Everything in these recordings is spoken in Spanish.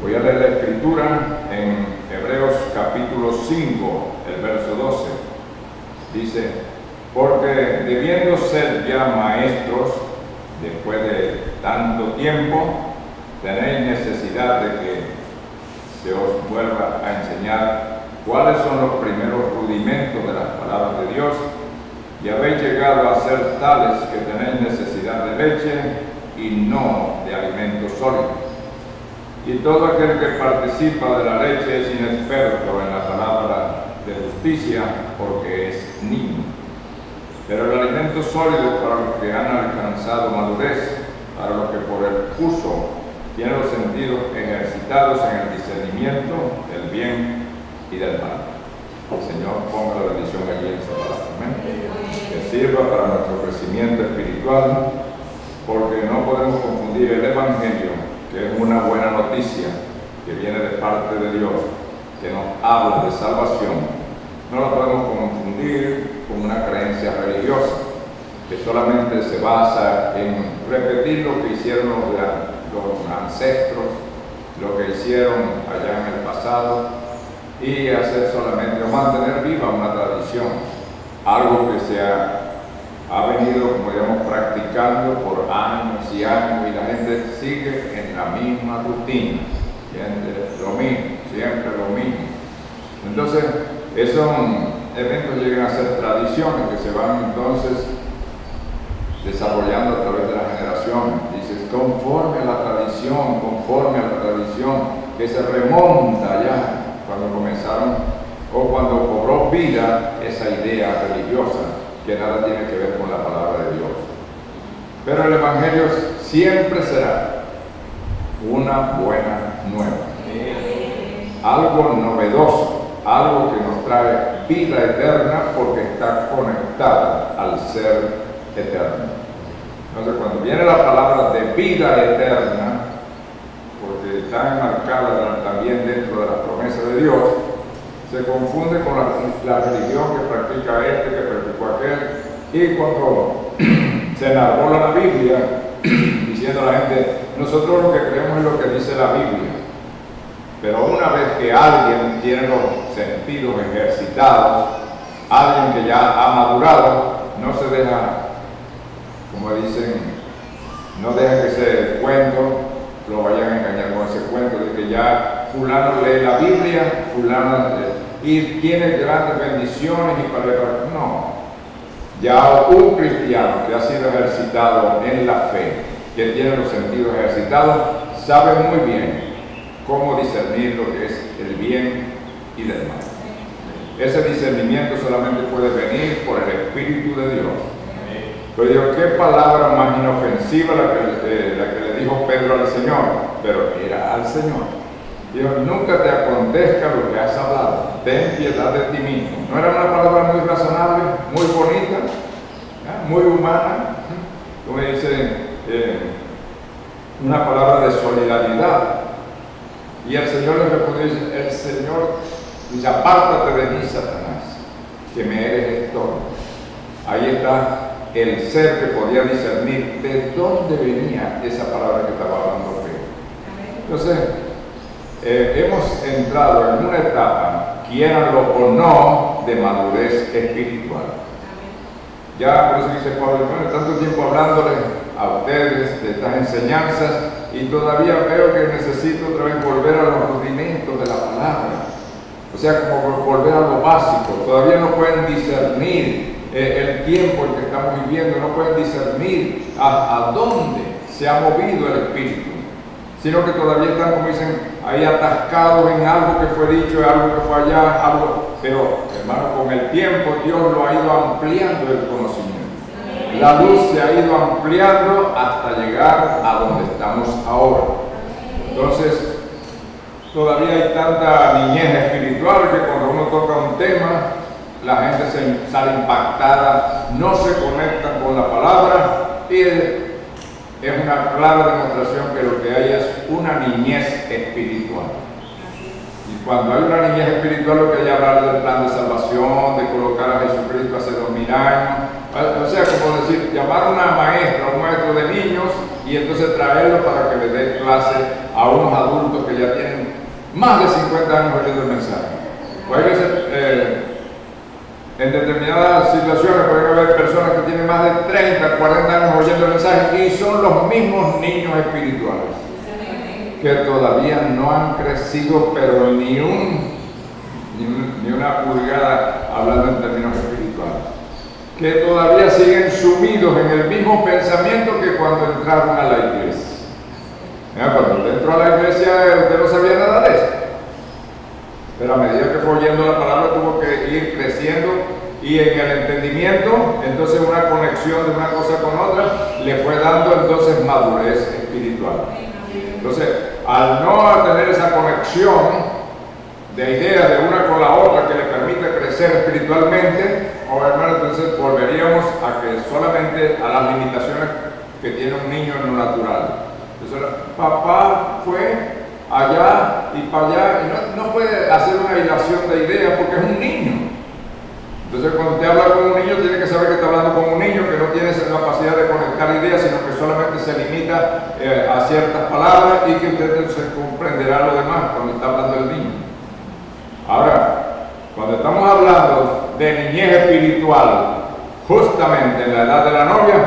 Voy a leer la escritura en Hebreos capítulo 5, el verso 12. Dice: porque debiendo ser ya maestros, después de tanto tiempo, tenéis necesidad de que se os vuelva a enseñar cuáles son los primeros rudimentos de las palabras de Dios, y habéis llegado a ser tales que tenéis necesidad de leche y no de alimento sólido. Y todo aquel que participa de la leche es inexperto en la palabra de justicia, porque es niño. Pero el alimento sólido es para los que han alcanzado madurez, para los que por el uso tienen los sentidos ejercitados en el discernimiento del bien y del mal. El Señor ponga la bendición allí en esa palabra. Amén. Que sirva para nuestro crecimiento espiritual, porque no podemos confundir el Evangelio, que es una buena noticia que viene de parte de Dios, que nos habla de salvación. No la podemos confundir con una creencia religiosa, que solamente se basa en repetir lo que hicieron los ancestros, lo que hicieron allá en el pasado, y hacer solamente o mantener viva una tradición, algo que se ha venido, como digamos, practicando por años y años, y la gente sigue en la misma rutina, lo mismo, siempre lo mismo. Entonces, esos eventos llegan a ser tradiciones que se van entonces desarrollando a través de las generaciones. Dices, conforme a la tradición, que se remonta ya cuando comenzaron o cuando cobró vida esa idea religiosa que nada tiene que ver con la palabra de Dios. Pero el Evangelio siempre será una buena nueva, algo novedoso, algo que nos trae vida eterna, porque está conectada al ser eterno. Entonces, cuando viene la palabra de vida eterna, porque está enmarcada también dentro de la promesa de Dios, se confunde con la religión que practica que practicó aquel, y cuando se enarbola la Biblia diciendo a la gente, nosotros lo que creemos es lo que dice la Biblia. Pero una vez que alguien tiene los sentidos ejercitados, alguien que ya ha madurado, no se deja, como dicen, no deja que ese cuento lo vayan a engañar con ese cuento de que ya fulano lee la Biblia, y tiene grandes bendiciones y para no. Ya un cristiano que ha sido ejercitado en la fe, que tiene los sentidos ejercitados, sabe muy bien cómo discernir lo que es el bien y del mal. Ese discernimiento solamente puede venir por el Espíritu de Dios. Pero digo, qué palabra más inofensiva la que le dijo Pedro al Señor, pero era al Señor. Dios, nunca te acontezca lo que has hablado, ten piedad de ti mismo. No era una palabra muy razonable, muy bonita, muy humana, como dice, una palabra de solidaridad. Y el Señor le respondió, el Señor dice, apártate de mí, Satanás, que me eres estorbo. Ahí está el ser que podía discernir de dónde venía esa palabra que estaba hablando Pedro. Entonces, hemos entrado en una etapa, quieranlo o no, de madurez espiritual. Ya por eso dice Pablo, bueno, tanto tiempo hablándoles a ustedes de estas enseñanzas, y todavía veo que necesito otra vez volver a los rudimentos de la palabra. O sea, como volver a lo básico. Todavía no pueden discernir el tiempo en que estamos viviendo, no pueden discernir a dónde se ha movido el Espíritu, sino que todavía están, como dicen, ahí atascados en algo que fue dicho, algo que fue allá, pero hermano, con el tiempo Dios lo ha ido ampliando el conocimiento. La luz se ha ido ampliando hasta llegar a donde estamos ahora. Entonces, todavía hay tanta niñez espiritual que cuando uno toca un tema, la gente se sale impactada, no se conectan con la palabra, y es una clara demostración que lo que hay es una niñez espiritual. Y cuando hay una niñez espiritual, lo que hay es hablar del plan de salvación, de colocar a Jesucristo hace 2000 años. O sea, como decir, llamar a una maestra, a un maestro de niños, y entonces traerlo para que le dé clase a unos adultos que ya tienen compartiendo el mensaje. Puede ser, en determinadas situaciones pueden haber personas que tienen más de 30, 40 años oyendo el mensaje y son los mismos niños espirituales que todavía no han crecido, pero ni una pulgada hablando en términos espirituales, que todavía siguen sumidos en el mismo pensamiento que cuando entraron a la iglesia. Cuando usted entró a la iglesia, usted no sabía nada de eso, pero a medida que fue oyendo la palabra tuvo que ir creciendo, y en el entendimiento, entonces una conexión de una cosa con otra le fue dando entonces madurez espiritual. Entonces, al no tener esa conexión de ideas de una con la otra que le permite crecer espiritualmente, hermano, entonces volveríamos a que solamente a las limitaciones que tiene un niño en lo natural. Entonces, papá fue allá y para allá, y no puede hacer una hilación de ideas porque es un niño. Entonces, cuando usted habla con un niño, tiene que saber que está hablando con un niño que no tiene esa capacidad de conectar ideas, sino que solamente se limita a ciertas palabras, y que usted entonces comprenderá lo demás cuando está hablando el niño. Ahora, cuando estamos hablando de niñez espiritual, justamente en la edad de la novia,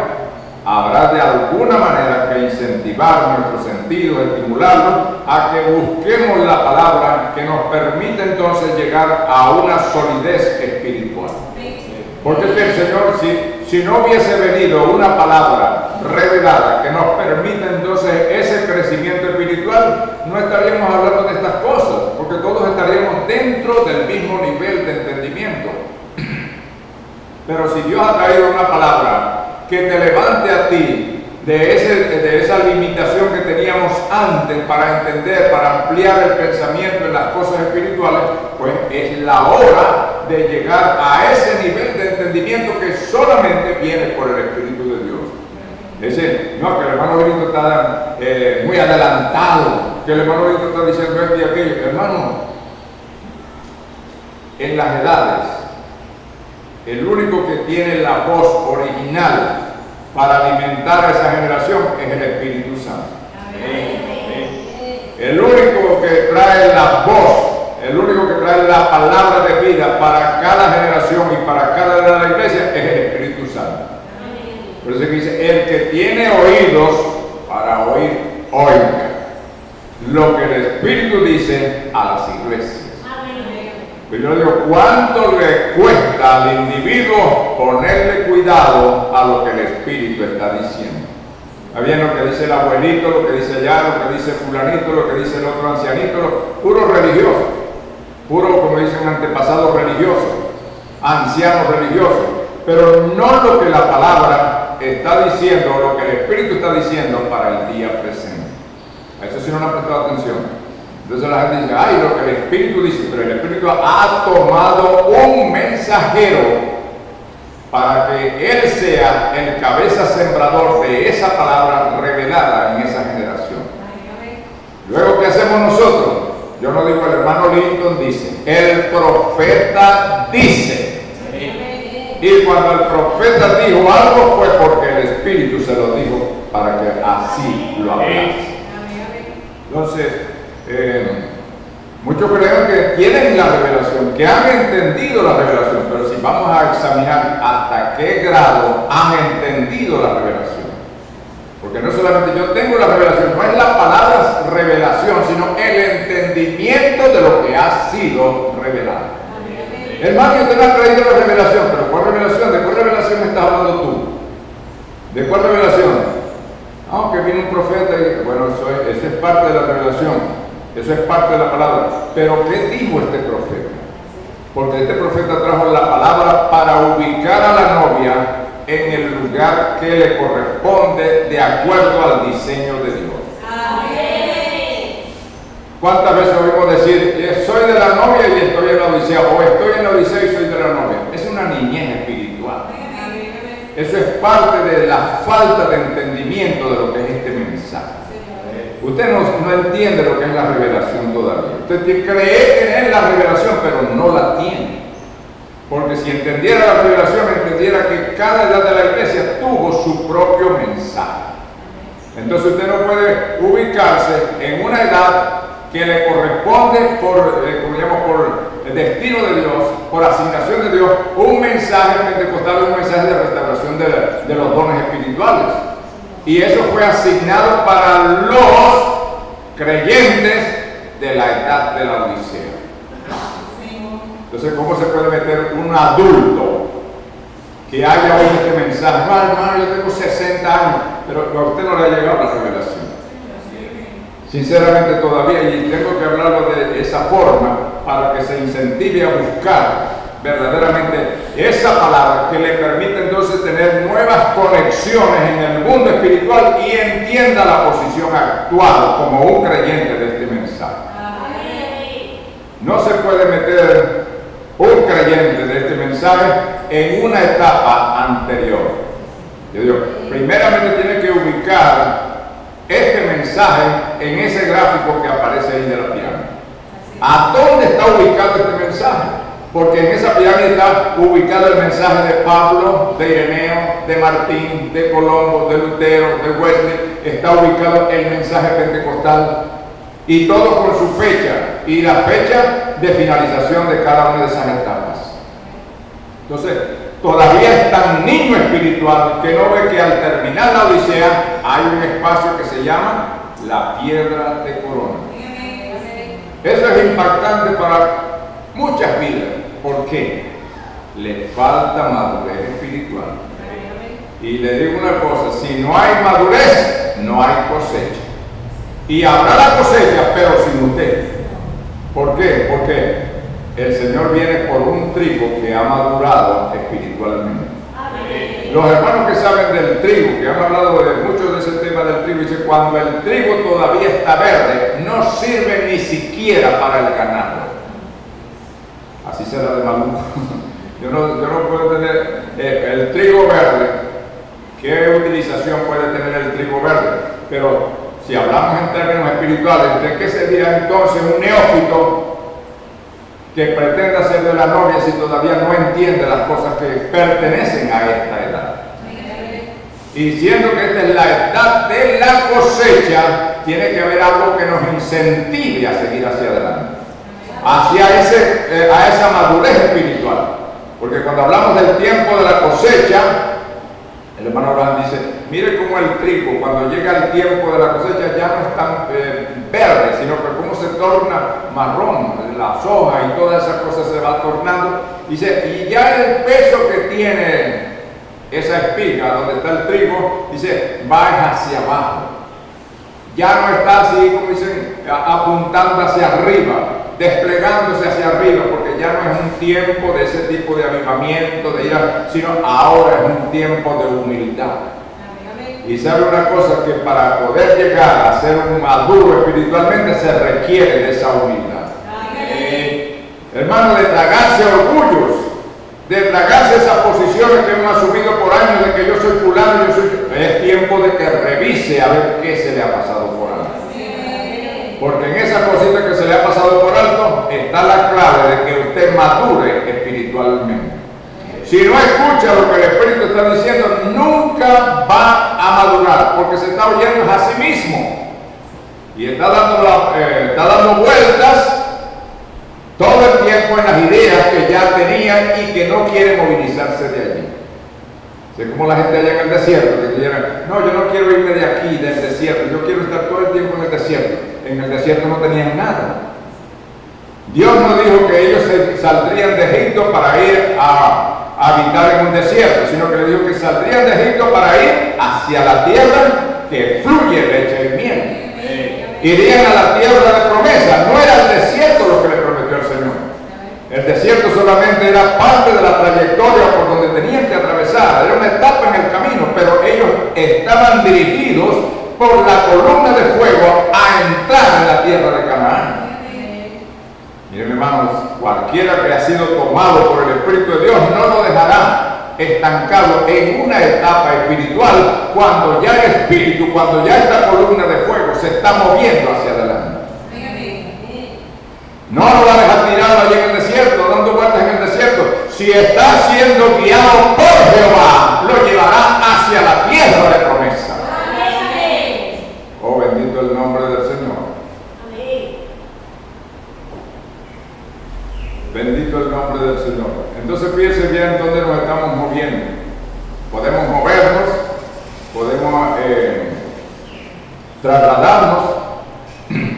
habrá de alguna manera que incentivar nuestro sentido, estimularlo a que busquemos la palabra que nos permite entonces llegar a una solidez espiritual. Porque el Señor, si no hubiese venido una palabra revelada que nos permita entonces ese crecimiento espiritual, no estaríamos hablando de estas cosas, porque todos estaríamos dentro del mismo nivel de entendimiento. Pero si Dios ha traído una palabra que te levante a ti de esa limitación que teníamos antes para entender, para ampliar el pensamiento en las cosas espirituales, pues es la hora de llegar a ese nivel de entendimiento que solamente viene por el Espíritu de Dios. No, que el hermano Benito está muy adelantado, que el hermano Benito está diciendo esto y aquello. Hermano, en las edades, el único que tiene la voz original para alimentar a esa generación es el Espíritu Santo. El único que trae la voz, el único que trae la palabra de vida para cada generación y para cada edad de la iglesia es el Espíritu Santo. Por eso que dice, el que tiene oídos para oír, oiga lo que el Espíritu dice a las iglesias. Pero yo digo, ¿cuánto le cuesta al individuo ponerle cuidado a lo que el Espíritu está diciendo? Está bien lo que dice el abuelito, lo que dice allá, lo que dice fulanito, lo que dice el otro ancianito, puro religioso, puro, como dicen, antepasados religiosos, ancianos religiosos, pero no lo que la palabra está diciendo, lo que el Espíritu está diciendo para el día presente. A eso sí no le han prestado atención. Entonces la gente dice, ay, lo que el Espíritu dice, pero el Espíritu ha tomado un mensajero para que él sea el cabeza sembrador de esa palabra revelada en esa generación. Luego, ¿qué hacemos nosotros? Yo no digo, el hermano Lincoln dice, el profeta dice. Y cuando el profeta dijo algo fue porque el Espíritu se lo dijo para que así lo hablase. Entonces, muchos creen que tienen la revelación, que han entendido la revelación, pero si vamos a examinar hasta qué grado han entendido la revelación, porque no solamente yo tengo la revelación, no es la palabra revelación, sino el entendimiento de lo que ha sido revelado. Hermano, usted no ha traído la revelación, pero ¿cuál revelación? ¿De cuál revelación me estás hablando tú? ¿De cuál revelación? Que vino un profeta y bueno, eso es parte de la revelación. Eso es parte de la palabra. Pero ¿qué dijo este profeta? Porque este profeta trajo la palabra para ubicar a la novia en el lugar que le corresponde de acuerdo al diseño de Dios. Amén. ¿Cuántas veces oímos decir, soy de la novia y estoy en la odisea, o estoy en la odisea y soy de la novia? Es una niñez espiritual. Eso es parte de la falta de entendimiento de lo que es este mensaje. Usted no entiende lo que es la revelación todavía. Usted cree tener la revelación, pero no la tiene. Porque si entendiera la revelación, entendiera que cada edad de la iglesia tuvo su propio mensaje. Entonces usted no puede ubicarse en una edad que le corresponde por el destino de Dios, por asignación de Dios, un mensaje pentecostal, un mensaje de restauración de los dones espirituales. Y eso fue asignado para los creyentes de la edad de la Odisea. Entonces, ¿cómo se puede meter un adulto que haya oído este mensaje? No, hermano, yo tengo 60 años, pero a usted no le ha llegado la revelación. Sinceramente todavía, y tengo que hablarlo de esa forma para que se incentive a buscar verdaderamente esa palabra que le permite entonces tener nuevas conexiones en el mundo espiritual y entienda la posición actual como un creyente de este mensaje. No se puede meter un creyente de este mensaje en una etapa anterior. Yo digo, primeramente tiene que ubicar este mensaje en ese gráfico que aparece ahí de la pirámide. ¿A dónde está ubicado este mensaje? Porque en esa pirámide está ubicado el mensaje de Pablo, de Ireneo, de Martín, de Colombo, de Lutero, de Wesley. Está ubicado el mensaje pentecostal y todo con su fecha y la fecha de finalización de cada una de esas etapas. Entonces, todavía es tan niño espiritual que no ve que al terminar la Odisea hay un espacio que se llama la piedra de corona. Eso es impactante para muchas vidas. ¿Por qué? Le falta madurez espiritual. Y le digo una cosa, si no hay madurez, no hay cosecha. Y habrá la cosecha, pero sin usted. ¿Por qué? Porque el Señor viene por un trigo que ha madurado espiritualmente. Los hermanos que saben del trigo, que han hablado de mucho de ese tema del trigo, dicen, cuando el trigo todavía está verde, no sirve ni siquiera para el ganado. Así será de maluco. Yo no puedo tener el trigo verde. ¿Qué utilización puede tener el trigo verde? Pero si hablamos en términos espirituales, ¿de qué sería entonces un neófito que pretenda ser de la novia si todavía no entiende las cosas que pertenecen a esta edad? Y siendo que esta es la edad de la cosecha, tiene que haber algo que nos incentive a seguir hacia adelante, a esa madurez espiritual. Porque cuando hablamos del tiempo de la cosecha, el hermano Abraham dice, mire cómo el trigo, cuando llega el tiempo de la cosecha, ya no es tan verde, sino que cómo se torna marrón, las hojas y todas esas cosas se van tornando. Dice, y ya el peso que tiene esa espiga donde está el trigo, dice, va hacia abajo. Ya no está así, como dicen, apuntando hacia arriba, desplegándose hacia arriba, porque ya no es un tiempo de ese tipo de avivamiento, sino ahora es un tiempo de humildad. Y sabe una cosa, que para poder llegar a ser un maduro espiritualmente se requiere de esa humildad. Hermano, de tragarse orgullos, de tragarse esas posiciones que uno ha asumido por años de que yo soy fulano, es tiempo de que revise a ver qué se le ha pasado por alto. Porque en esa cosita que se le ha pasado por alto está la clave de que usted madure espiritualmente. Si no escucha lo que el Espíritu está diciendo, nunca va a madurar, porque se está oyendo a sí mismo y está dando vueltas todo el tiempo en las ideas que ya tenía y que no quiere movilizarse de allí. Es como la gente allá en el desierto, que dijeron, no, yo no quiero irme de aquí, del desierto, yo quiero estar todo el tiempo en el desierto. En el desierto no tenían nada. Dios no dijo que ellos saldrían de Egipto para ir a habitar en un desierto, sino que le dijo que saldrían de Egipto para ir hacia la tierra que fluye leche y miel. Irían a la tierra de promesa, no era el desierto lo que le prometió el Señor. El desierto solamente era parte de la trayectoria por donde tenían que atravesar, era una etapa en el camino, pero ellos estaban dirigidos por la columna de fuego a entrar en la tierra de Canaán. Miren, hermanos, cualquiera que ha sido tomado por el Espíritu de Dios no lo dejará estancado en una etapa espiritual cuando ya el Espíritu, cuando ya esta columna de fuego se está moviendo hacia adelante. No lo va a dejar tirado allí en el desierto, dando vueltas en el desierto. Si está siendo guiado por Jehová, lo llevará hacia la tierra de promesa. Oh, bendito el nombre del Señor. nombre del Señor. Entonces fíjense bien dónde nos estamos moviendo. Podemos movernos, podemos trasladarnos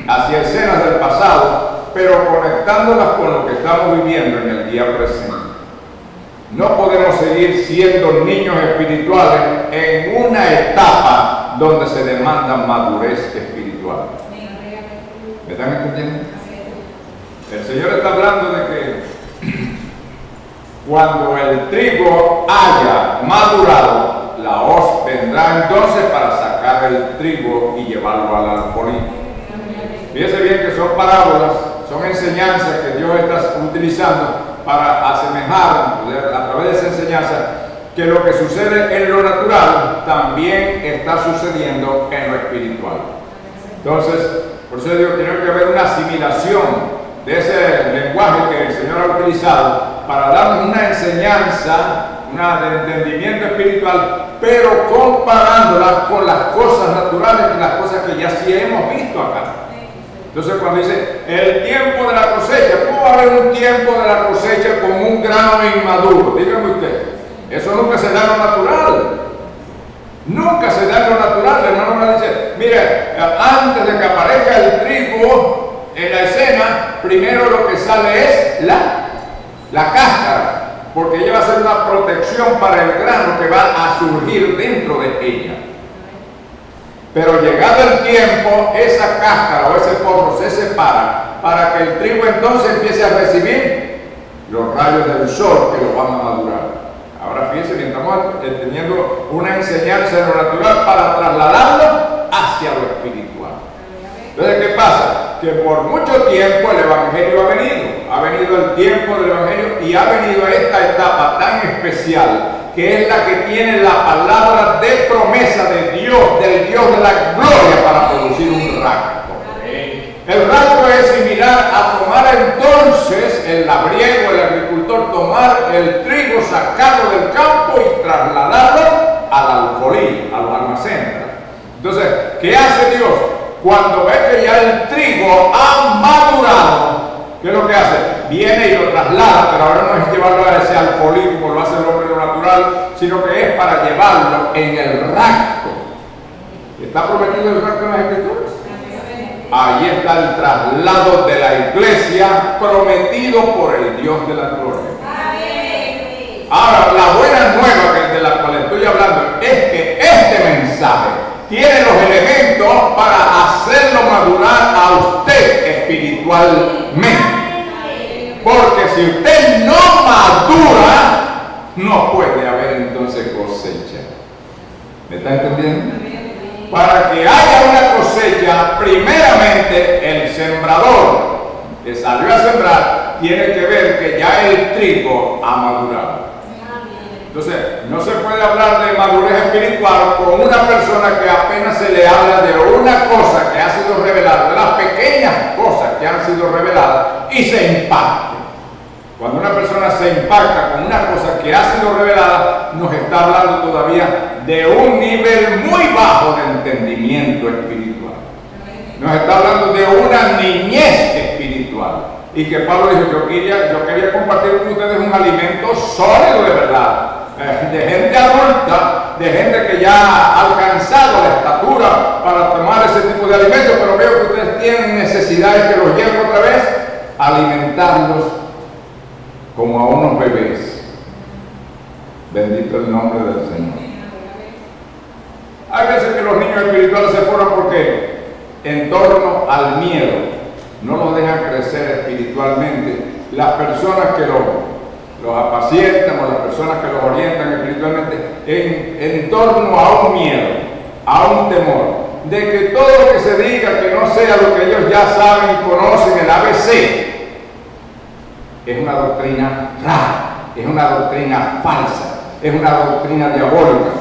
hacia escenas del pasado, pero conectándolas con lo que estamos viviendo en el día presente. No podemos seguir siendo niños espirituales en una etapa donde se demanda madurez espiritual. ¿Me están entendiendo? El Señor está hablando de que cuando el trigo haya madurado, la hoz vendrá entonces para sacar el trigo y llevarlo al alfolí. Fíjense bien que son parábolas, son enseñanzas que Dios está utilizando para asemejar a través de esa enseñanza que lo que sucede en lo natural también está sucediendo en lo espiritual. Entonces, por eso digo, tiene que haber una asimilación de ese lenguaje que el Señor ha utilizado para darnos una enseñanza, de entendimiento espiritual, pero comparándolas con las cosas naturales y las cosas que ya sí hemos visto acá. Entonces cuando dice el tiempo de la cosecha, ¿cómo va a haber un tiempo de la cosecha con un grano inmaduro? Dígame usted, eso nunca se da en lo natural. Nunca se da en lo natural. El hermano dice, mire, antes de que aparezca el trigo en la escena, primero lo que sale es la cáscara, porque ella va a ser una protección para el grano que va a surgir dentro de ella. Pero llegado el tiempo, esa cáscara o ese porro se separa para que el trigo entonces empiece a recibir los rayos del sol que lo van a madurar. Ahora fíjense que estamos teniendo una enseñanza en lo natural para trasladarlo hacia lo espiritual. Entonces, ¿qué pasa? Que por mucho tiempo el Evangelio ha venido el tiempo del Evangelio y ha venido esta etapa tan especial que es la que tiene la palabra de promesa de Dios, del Dios de la gloria para producir un rapto. El rapto es similar a tomar entonces, el labriego, el agricultor, tomar el trigo, sacarlo del campo y trasladarlo al alfolí, a los almacenes. Entonces, ¿qué hace Dios? Cuando ve que ya el trigo ha madurado, ¿qué es lo que hace? Viene y lo traslada, pero ahora no es llevarlo a ese alfolí como lo hace el hombre de lo natural, sino que es para llevarlo en el rapto. ¿Está prometido el rapto en las Escrituras? Ahí está el traslado de la iglesia prometido por el Dios de la gloria. Ahora, la buena nueva de la cual estoy hablando es que este mensaje tiene los elementos para hacerlo madurar a usted espiritualmente. Porque si usted no madura, no puede haber entonces cosecha. ¿Me está entendiendo? Para que haya una cosecha, primeramente el sembrador que salió a sembrar tiene que ver que ya el trigo ha madurado. Entonces, no se puede hablar de madurez espiritual con una persona que apenas se le habla de una cosa que ha sido revelada, de las pequeñas cosas que han sido reveladas, y se impacte. Cuando una persona se impacta con una cosa que ha sido revelada, nos está hablando todavía de un nivel muy bajo de entendimiento espiritual. Nos está hablando de una niñez espiritual. Y que Pablo dijo, yo quería compartir con ustedes un alimento sólido de verdad. De gente adulta, de gente que ya ha alcanzado la estatura para tomar ese tipo de alimentos, pero veo que ustedes tienen necesidades que los lleven otra vez a alimentarlos como a unos bebés. Bendito el nombre del Señor. Hay veces que los niños espirituales se forman porque en torno al miedo no los dejan crecer espiritualmente. Las personas que los apacientan o las personas que los orientan espiritualmente en torno a un miedo, a un temor, de que todo lo que se diga que no sea lo que ellos ya saben y conocen, el ABC, es una doctrina rara, es una doctrina falsa, es una doctrina diabólica.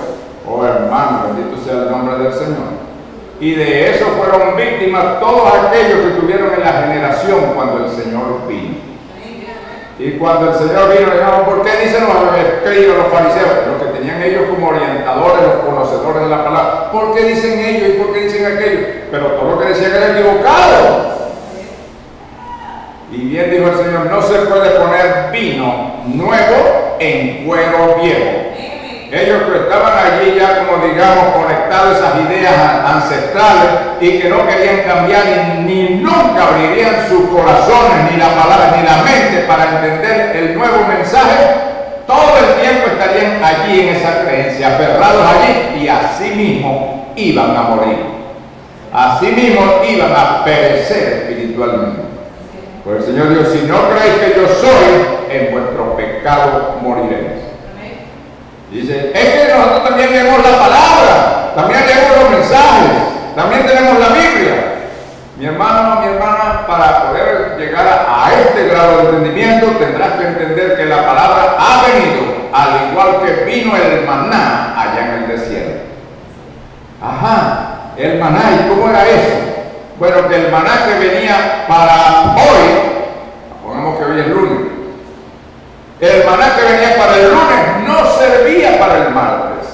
Oh hermano, bendito sea el nombre del Señor. Y de eso fueron víctimas todos aquellos que tuvieron en la generación cuando el Señor vino. Y cuando el Señor vino, dijeron, ¿por qué dicen los escribas, los fariseos, los que tenían ellos como orientadores, los conocedores de la palabra? ¿Por qué dicen ellos y por qué dicen aquello? Pero todo lo que decían era equivocado. Y bien dijo el Señor, no se puede poner vino nuevo en cuero viejo. Ellos que estaban allí ya, como digamos, conectados a esas ideas ancestrales y que no querían cambiar ni nunca abrirían sus corazones, ni la palabra, ni la mente para entender el nuevo mensaje, todo el tiempo estarían allí en esa creencia, aferrados allí, y así mismo iban a morir. Así mismo iban a perecer espiritualmente. Pues el Señor dijo, si no creéis que yo soy, en vuestro pecado moriréis. Dice, es que nosotros también leemos la palabra, también leemos los mensajes, también tenemos la Biblia. Mi hermano, mi hermana, para poder llegar a este grado de entendimiento, tendrás que entender que la palabra ha venido, al igual que vino el maná allá en el desierto. Ajá, el maná, ¿y cómo era eso? Bueno, que el maná que venía para hoy, pongamos que hoy es lunes, el maná que venía para el lunes no servía para el martes.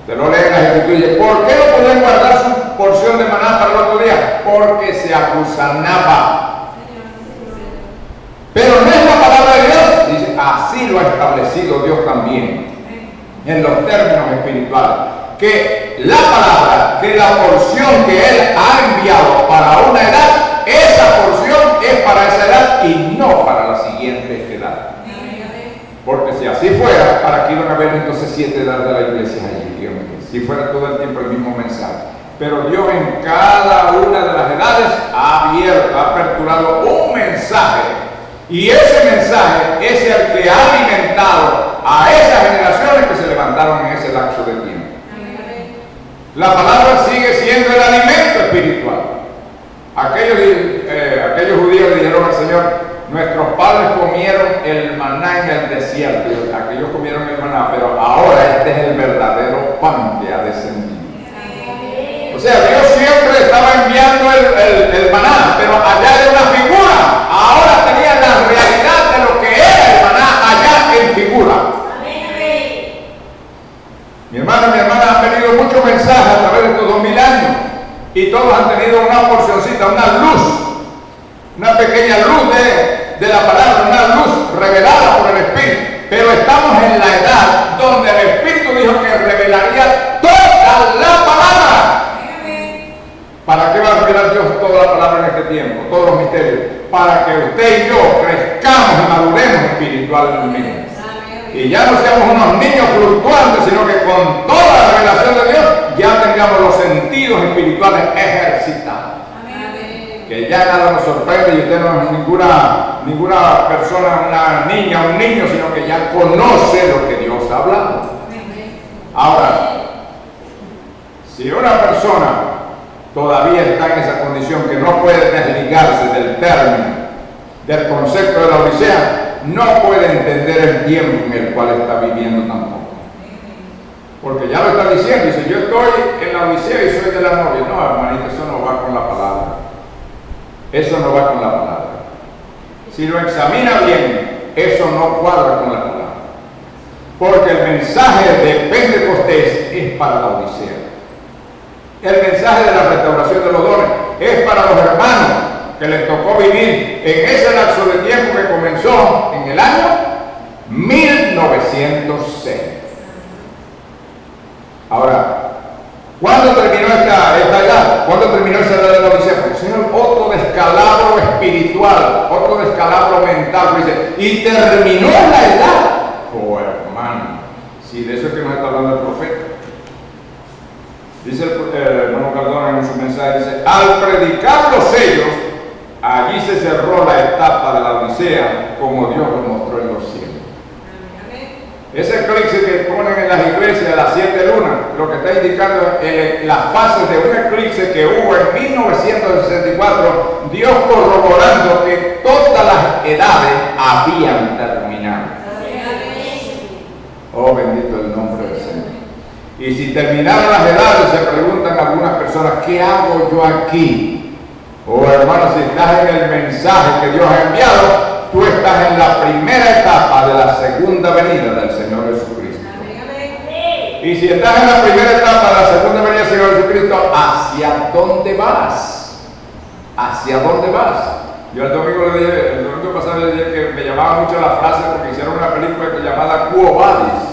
Te lo leen las escrituras. ¿Por qué no podían guardar su porción de maná para el otro día? Porque se acusanaba. Pero no es la palabra de Dios. Dice, así lo ha establecido Dios también, en los términos espirituales. Que la palabra, que la porción que Él ha enviado para una edad, esa porción es para esa edad y no para la siguiente edad. Porque si así fuera, ¿para qué iban a haber entonces 7 edades de la iglesia allí? Dígame, si fuera todo el tiempo el mismo mensaje. Pero Dios en cada una de las edades ha abierto, ha aperturado un mensaje. Y ese mensaje es el que ha alimentado a esas generaciones que se levantaron en ese lapso de tiempo. La palabra sigue siendo el alimento espiritual. Aquellos judíos le dijeron al Señor, nuestros padres comieron el maná en el desierto, aquellos comieron el maná, pero ahora este es el verdadero pan que ha descendido. O sea, Dios siempre estaba enviando el maná, pero allá era una figura. Ahora tenían la realidad de lo que era el maná allá en figura. Mi hermano y mi hermana han venido muchos mensajes a través de estos 2000 años y todos han tenido una porcioncita, una luz, una pequeña luz de la palabra, una luz revelada por el Espíritu. Pero estamos en la edad donde el Espíritu dijo que revelaría toda la palabra. ¿Para qué va a revelar Dios toda la palabra en este tiempo? Todos los misterios. Para que usted y yo crezcamos y maduremos espiritualmente. Y ya no seamos unos niños fluctuantes, sino que con toda la revelación de Dios ya tengamos los sentidos espirituales ejercitados. Que ya nada nos sorprende y usted no es ninguna persona, una niña, un niño, sino que ya conoce lo que Dios ha hablado. Ahora, si una persona todavía está en esa condición que no puede desligarse del término, del concepto de la Odisea, no puede entender el tiempo en el cual está viviendo tampoco. Porque ya lo está diciendo, dice, yo estoy en la Odisea y soy de la novia. No, hermanito, eso no va con la palabra. Eso no va con la palabra. Si lo examina bien, eso no cuadra con la palabra. Porque el mensaje de Pentecostés es para la Odisea. El mensaje de la restauración de los dones es para los hermanos que les tocó vivir en ese lapso de tiempo que comenzó en el año 1906. Ahora, ¿cuándo terminó esta edad? ¿Cuándo terminó esa edad de la Odisea? Pues es otro descalabro espiritual, otro descalabro mental. Dice, y terminó la edad. Oh, hermano, si de eso es que nos está hablando el profeta. Dice el hermano Cardona en su mensaje, dice, al predicar los sellos, allí se cerró la etapa de la Odisea como Dios lo mostró en los cielos. Ese eclipse que ponen en las iglesias de las 7 lunas, lo que está indicando las fases de un eclipse que hubo en 1964, Dios corroborando que todas las edades habían terminado. Oh, bendito el nombre del Señor. Y si terminaron las edades, se preguntan algunas personas, ¿qué hago yo aquí? Oh, hermano, si estás en el mensaje que Dios ha enviado, tú estás en la primera etapa de la segunda venida del Señor Jesucristo. Y si estás en la primera etapa de la segunda venida del Señor Jesucristo, ¿hacia dónde vas? ¿Hacia dónde vas? Yo el domingo pasado le dije que me llamaba mucho la frase porque hicieron una película llamada Quo Vadis.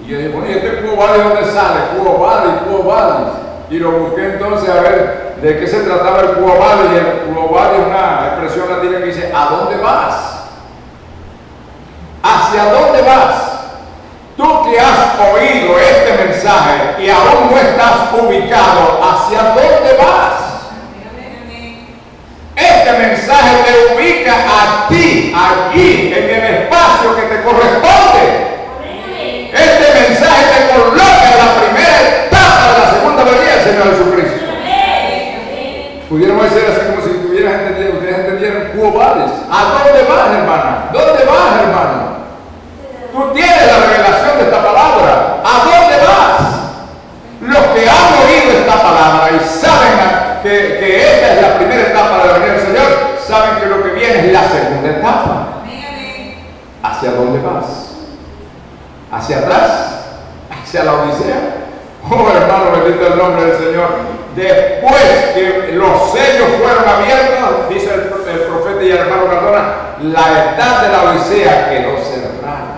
Y yo dije, bueno, ¿y este Quo Vadis dónde sale? Quo Vadis. Y lo busqué entonces a ver de qué se trataba el Quo Vadis. Y el Quo Vadis es una expresión latina que dice, ¿a dónde vas? ¿Hacia dónde vas? Tú que has oído este mensaje y aún no estás ubicado, ¿hacia dónde vas? Este mensaje te ubica a ti, allí, en el espacio que te corresponde. Este mensaje te coloca en la primera etapa de la segunda venida del Señor Jesucristo. Pudiéramos decir así como si ustedes entendieran Quo Vadis. ¿A dónde vas, hermana? ¿Dónde vas, hermano? Tú tienes la revelación de esta palabra. ¿A dónde vas? Los que han oído esta palabra y saben que esta es la primera etapa de la venida del Señor, saben que lo que viene es la segunda etapa. ¿Hacia dónde vas? ¿Hacia atrás? ¿Hacia la Odisea? Oh, hermano, bendito el nombre del Señor. Después que los sellos fueron abiertos, dice el profeta y el hermano Cardona, la edad de la Odisea quedó cerrada.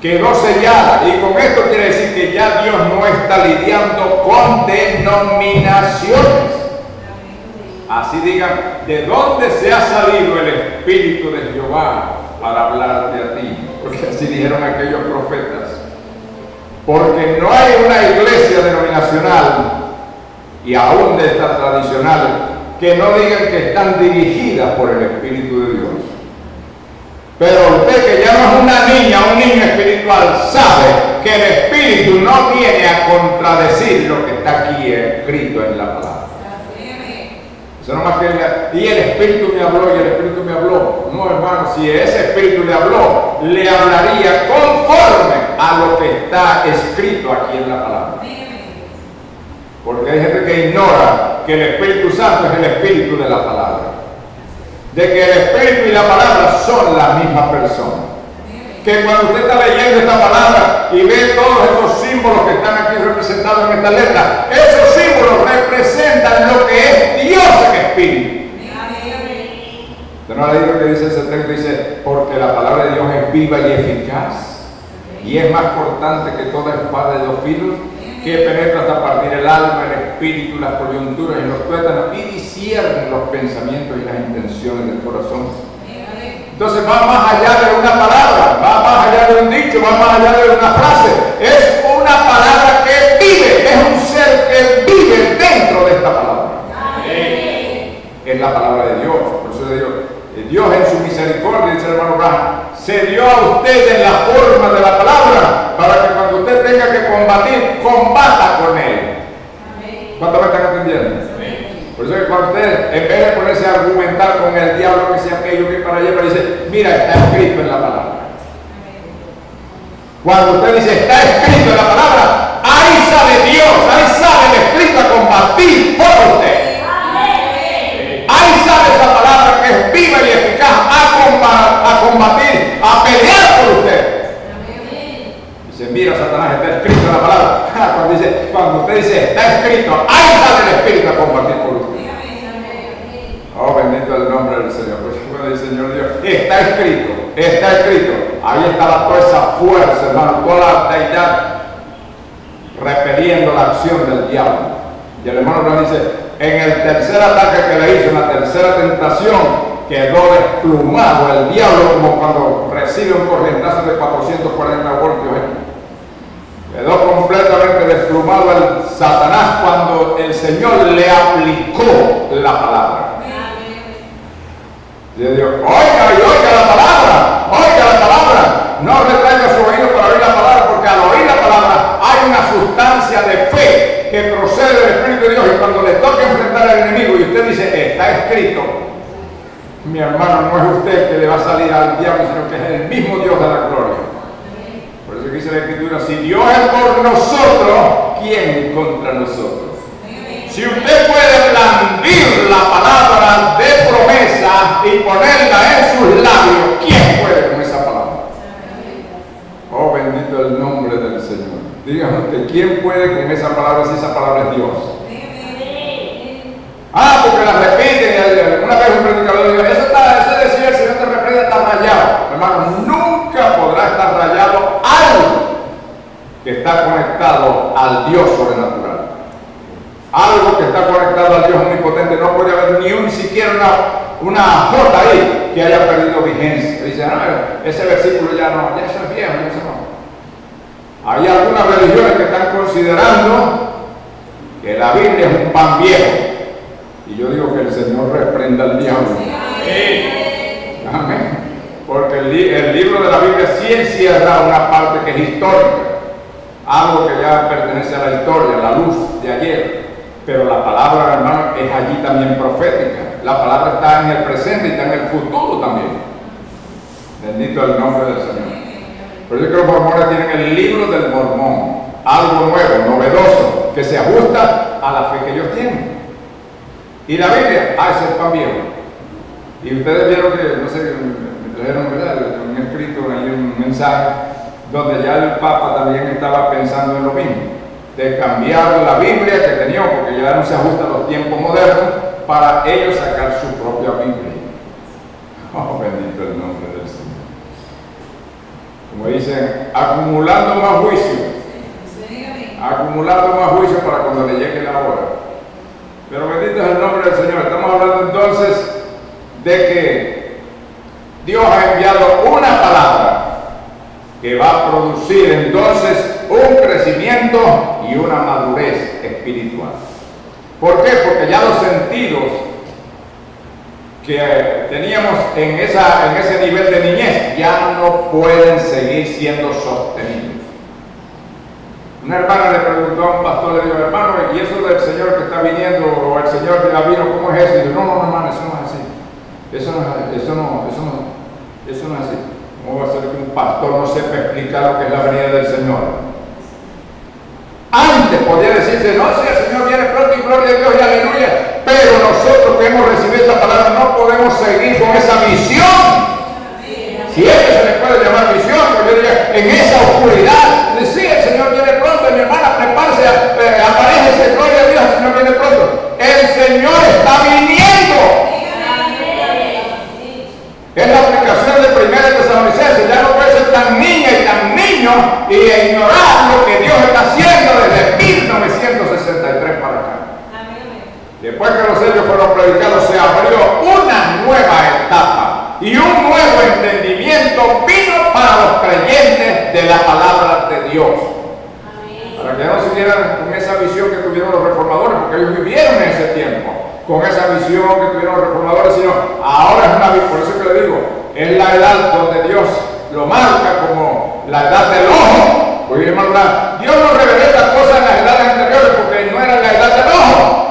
Quedó sellada, y con esto quiere decir que ya Dios no está lidiando con denominaciones. Así digan, ¿de dónde se ha salido el Espíritu de Jehová para hablarte a ti? Porque así dijeron aquellos profetas. Porque no hay una iglesia denominacional, y aún de esta tradicional, que no digan que están dirigidas por el Espíritu de Dios. Pero usted que ya no es una niña, un niño espiritual, sabe que el Espíritu no viene a contradecir lo que está aquí escrito en la palabra. Eso no más que diga, y el Espíritu me habló, y el Espíritu me habló. No, hermano, si ese Espíritu le habló, le hablaría conforme a lo que está escrito aquí en la palabra. Porque hay gente que ignora que el Espíritu Santo es el Espíritu de la palabra. De que el Espíritu y la palabra son la misma persona. Que cuando usted está leyendo esta palabra y ve todos estos símbolos que están aquí representados en esta letra, esos símbolos representan lo que es Dios en espíritu. Usted no le digo que dice ese texto, dice, porque la palabra de Dios es viva y eficaz y es más cortante que toda espada de dos filos, que penetra hasta partir el alma, el espíritu, las coyunturas y los tuétanos, y discierne los pensamientos y las intenciones del corazón. Entonces va más allá de una palabra, va más allá de un dicho, va más allá de una frase. Es una palabra que vive, es un ser que vive dentro de esta palabra. Es la palabra de Dios. Por eso Dios en su misericordia, dice el hermano Branham, se dio a usted en la forma de la palabra para que cuando usted tenga que combatir, combata con él. ¿Cuántos me están entendiendo? Por eso que cuando usted, en vez de ponerse a argumentar con el diablo que sea aquello que para allá, dice, mira, está escrito en la palabra. Cuando usted dice, está escrito en la palabra, ahí sale Dios, ahí sale el escrito a combatir por usted. Ahí sale esa palabra que es viva y eficaz a combatir, a pelear por usted. Dice, mira, Satanás, está escrito en la palabra. Cuando usted dice, está escrito, ahí sale el Espíritu a combatir por usted. Oh, bendito el nombre del Señor. Pues bueno, dice el Señor Dios, está escrito, está escrito. Ahí estaba toda esa fuerza, hermano, toda la deidad repeliendo la acción del diablo. Y el hermano nos dice, en el tercer ataque que le hizo, en la tercera tentación, quedó desplumado el diablo como cuando recibe un corrientazo de 440 voltios. Quedó completamente desplumado el Satanás cuando el Señor le aplicó la palabra. Y le dijo, oiga y oiga la palabra, no retraiga su oído para oír la palabra, porque al oír la palabra hay una sustancia de fe que procede del Espíritu de Dios, y cuando le toca enfrentar al enemigo y usted dice, está escrito, mi hermano, no es usted que le va a salir al diablo, sino que es el mismo Dios de la gloria. Por eso dice la Escritura, si Dios es por nosotros, ¿quién contra nosotros? Si usted puede blandir la palabra de promesa y ponerla en sus labios, ¿quién puede con esa palabra? Oh, bendito el nombre del Señor. Dígame usted, ¿quién puede con esa palabra si esa palabra es Dios? Porque la repiten y algo que está conectado al Dios omnipotente, no puede haber ni siquiera una jota ahí que haya perdido vigencia. Dice, ese versículo ya no, ya eso es viejo, ya eso no. Hay algunas religiones que están considerando que la Biblia es un pan viejo. Y yo digo que el Señor reprenda al diablo. Amén. Porque el libro de la Biblia sí encierra una parte que es histórica, algo que ya pertenece a la historia, la luz de ayer. Pero la palabra, hermano, es allí también profética. La palabra está en el presente y está en el futuro también. Bendito el nombre del Señor. Por eso es que los mormones tienen el libro del mormón, algo nuevo, novedoso, que se ajusta a la fe que ellos tienen. Y la Biblia, ese es el pan viejo. Y ustedes vieron que, no sé, me trajeron, ¿verdad?, un escrito ahí, un mensaje, donde ya el Papa también estaba pensando en lo mismo, de cambiar la Biblia que tenían, porque ya no se ajusta a los tiempos modernos, para ellos sacar su propia Biblia. Oh, bendito el nombre del Señor. Como dicen, acumulando más juicio. Acumulando más juicio para cuando le llegue la hora. Pero bendito es el nombre del Señor. Estamos hablando entonces de que Dios ha enviado una palabra que va a producir entonces un crecimiento y una madurez espiritual. ¿Por qué? Porque ya los sentidos que teníamos en ese nivel de niñez ya no pueden seguir siendo sostenidos. Una hermana le preguntó a un pastor, le dijo, hermano, ¿y eso del Señor que está viniendo, o el Señor que ya vino, cómo es eso? Y dijo, no, hermano, eso no es así. Eso no es así. ¿Cómo va a ser que un pastor no sepa explicar lo que es la venida del Señor? Antes podía decirse, no, si el Señor viene pronto y gloria a Dios y aleluya, pero nosotros que hemos recibido esta palabra no podemos seguir con esa visión. Si es que se le puede llamar visión, pues yo diría, en esa oscuridad, decía, el Señor viene pronto, mi hermana, prepárese, aparéjese, gloria a Dios, el Señor viene pronto. El Señor está viniendo. Es la aplicación de 1 Tesalonicenses. Ya no puede ser tan niña y tan niño y ignorar lo que Dios está haciendo desde 1963 para acá. Después que los sellos fueron predicados, se abrió una nueva etapa y un nuevo entendimiento vino para los creyentes de la palabra de Dios. Para que no siguieran con esa visión que tuvieron los reformadores, porque ellos vivieron en ese tiempo con esa visión que tuvieron los reformadores, sino ahora es una visión. Por eso que le digo, es la edad donde Dios lo marca como la edad del ojo. Oye, hermano, Dios no reveló estas cosas en las edades anteriores porque no era la edad del ojo.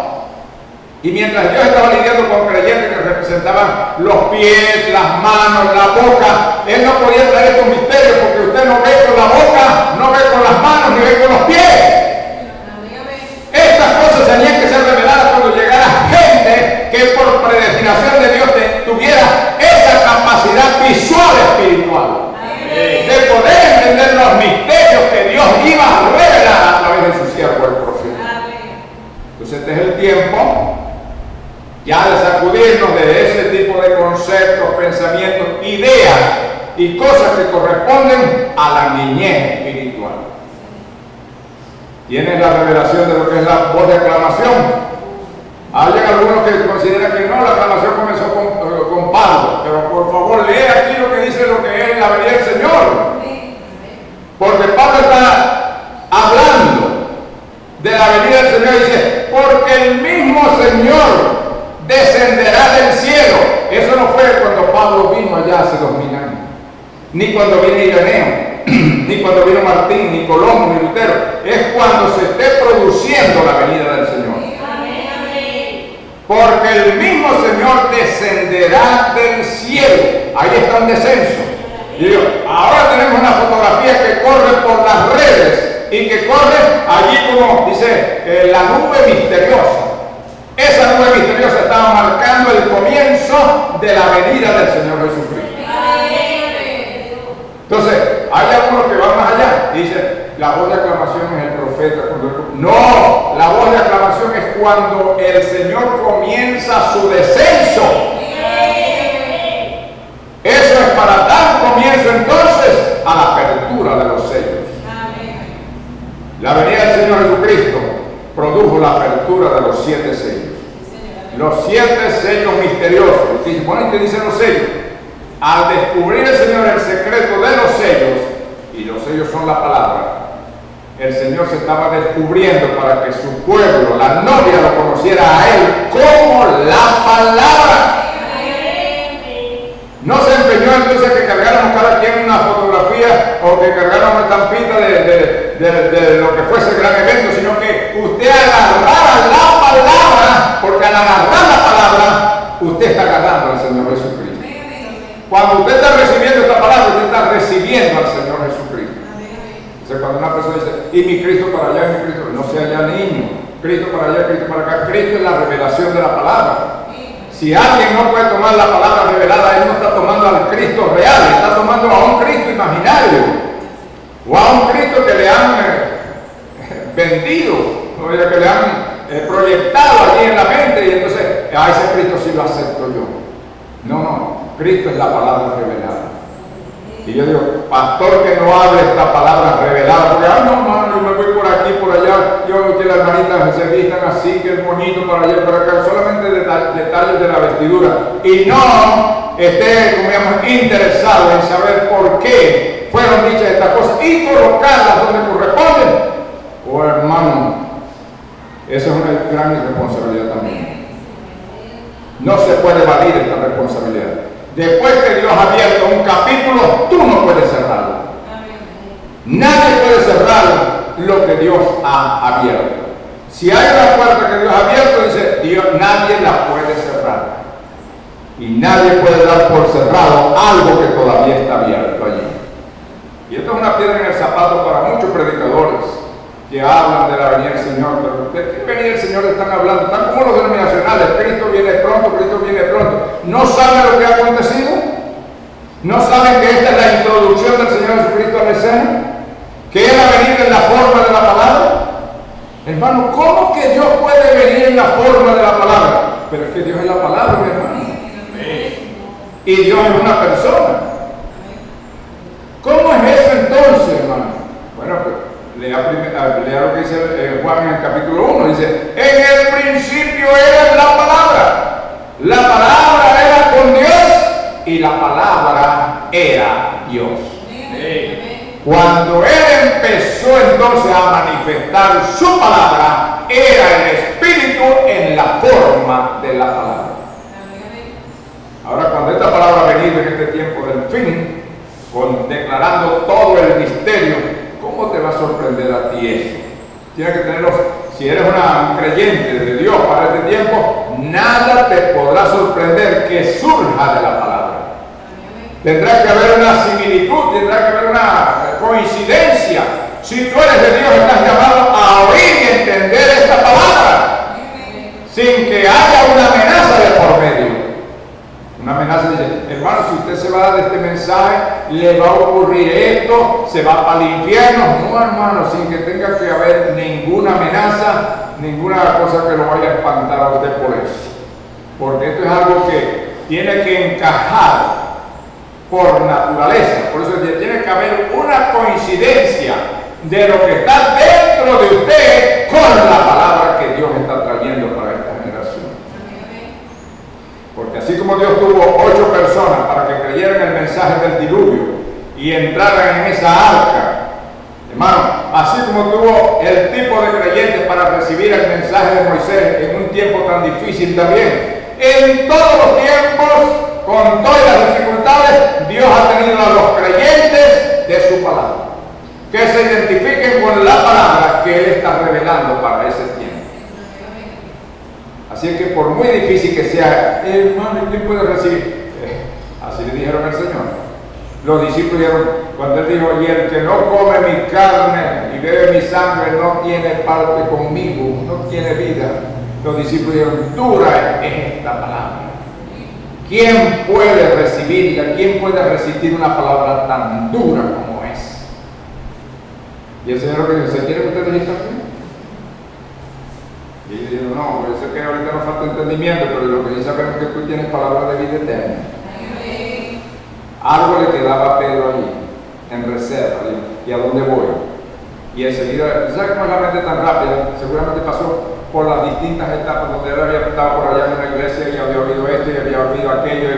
Y mientras Dios estaba lidiando con creyentes que representaban los pies, las manos, la boca, Él no podía traer estos misterios porque usted no ve con la boca, no ve con las manos, ni ve con los pies. Estas cosas tenían que ser reveladas cuando llegara gente que por predestinación de Dios tuviera esa capacidad visual espiritual. De poder entender los misterios que Dios iba a revelar a través de su siervo el profeta. Entonces este es el tiempo ya de sacudirnos de ese tipo de conceptos, pensamientos, ideas y cosas que corresponden a la niñez espiritual. Tienes la revelación de lo que es la voz de aclamación. Hay algunos que consideran que no, la aclamación comenzó con Pablo, pero por favor lee aquí lo que dice lo que es la venida del Señor. Porque Pablo está hablando de la venida del Señor y dice, porque el mismo Señor descenderá del cielo. Eso no fue cuando Pablo vino allá hace 2000 años, ni cuando vino Ireneo, ni cuando vino Martín, ni Colombo, ni Lutero. Es cuando se esté produciendo la venida del Señor. Porque el mismo Señor descenderá del cielo. Ahí está un descenso. Y digo, ahora tenemos una fotografía que corre por las redes y que corre allí como dice la nube misteriosa. Esa nube misteriosa estaba marcando el comienzo de la venida del Señor Jesucristo. Entonces, hay algunos que van más allá y dicen, la voz de aclamación es el profeta. No, la voz de aclamación es cuando el Señor comienza su descenso. Eso es para dar comienzo entonces a la apertura de los sellos. La venida del Señor Jesucristo produjo la apertura de los 7 sellos. Los 7 sellos misteriosos. Y bueno, ¿qué dicen los sellos? Al descubrir el Señor el secreto de los sellos, y los sellos son la palabra, el Señor se estaba descubriendo para que su pueblo, la novia, lo conociera a Él como la palabra. No se empeñó entonces que cargáramos cada quien una fotografía o que cargáramos una estampita de lo que fuese el gran evento, sino que usted agarrara la palabra, porque al agarrar la palabra, usted está agarrando al Señor Jesucristo. Cuando usted está recibiendo esta palabra, usted está recibiendo al Señor Jesucristo. Entonces, cuando una persona dice, y mi Cristo para allá, y mi Cristo, no sea ya niño, Cristo para allá, Cristo para acá, Cristo es la revelación de la palabra. Si alguien no puede tomar la palabra revelada, él no está tomando al Cristo real, está tomando a un Cristo imaginario, o a un Cristo que le han vendido, o que le han proyectado allí en la mente, y entonces a ese Cristo sí lo acepto yo. No, Cristo es la palabra revelada. Y yo digo, pastor, que no hable esta palabra revelada, porque, no, mano, yo me voy por aquí, por allá, yo que las hermanitas se vistan así, que es bonito para allá, para acá, solamente detalles de la vestidura. Y no esté, como llaman, interesado en saber por qué fueron dichas estas cosas y colocarlas donde corresponden. Oh, hermano, esa es una gran irresponsabilidad también. No se puede evadir esta responsabilidad. Después que Dios ha abierto un capítulo, tú no puedes cerrarlo. Nadie puede cerrar lo que Dios ha abierto. Si hay una puerta que Dios ha abierto, dice Dios, nadie la puede cerrar. Y nadie puede dar por cerrado algo que todavía está abierto allí. Y esto es una piedra en el zapato para muchos predicadores que hablan de la venida del Señor. Pero ¿de qué venida del Señor están hablando? Están como los denominacionales. Cristo viene pronto, Cristo viene pronto. ¿No saben lo que ha acontecido? ¿No saben que esta es la introducción del Señor Jesucristo a la escena? ¿Que Él ha venido en la forma de la palabra? Hermano, ¿cómo que Dios puede venir en la forma de la palabra? Pero es que Dios es la palabra, mi hermano. Y Dios es una persona. ¿Cómo es eso entonces, hermano? Bueno, pues lea lo que dice Juan en el capítulo 1. Dice, en el principio era la palabra. La palabra era con Dios y la palabra era Dios. Cuando Él empezó entonces a manifestar su palabra, era el Espíritu en la forma de la palabra. Ahora, cuando esta palabra ha venido en este tiempo del fin, declarando todo el misterio, ¿cómo te va a sorprender a ti eso? Tienes que tenerlo. Si eres un creyente de Dios para este tiempo, nada te podrá sorprender que surja de la palabra. Tendrá que haber una similitud, tendrá que haber una coincidencia. Si tú eres de Dios, estás llamado a oír y entender esta palabra sin que haya una amenaza de por medio. Una amenaza dice, hermano, si usted se va de este mensaje, le va a ocurrir esto, se va para el infierno. No, hermano, sin que tenga que haber ninguna amenaza, ninguna cosa que lo vaya a espantar a usted por eso. Porque esto es algo que tiene que encajar por naturaleza. Por eso tiene que haber una coincidencia de lo que está dentro de usted con la palabra que Dios está trayendo para esta generación. Porque así como Dios tuvo 8 personas para que creyeran el mensaje del diluvio y entraran en esa arca, hermano, así como tuvo el tipo de creyentes para recibir el mensaje de Moisés en un tiempo tan difícil también, en todos los tiempos, con todas las dificultades, Dios ha tenido a los creyentes de su palabra, que se identifiquen con la palabra que Él está revelando para ese tiempo. Así es que por muy difícil que sea, hermano, ¿quién puede recibir? Así le dijeron al Señor. Los discípulos dijeron, cuando Él dijo, y el que no come mi carne y bebe mi sangre no tiene parte conmigo, no tiene vida. Los discípulos dijeron, dura es esta palabra. ¿Quién puede recibirla? ¿Quién puede resistir una palabra tan dura como es? Y el Señor le dijo, ¿se quiere que usted diga aquí? Y ellos dijeron, no, yo sé que ahorita nos falta entendimiento, pero lo que sí sabemos es que tú tienes palabra de vida eterna. Algo le quedaba a Pedro allí, en reserva, ¿y a dónde voy? Y enseguida, ¿sabes cómo es la mente tan rápida? Seguramente pasó por las distintas etapas donde él había estado por allá en una iglesia y había oído esto y había oído aquello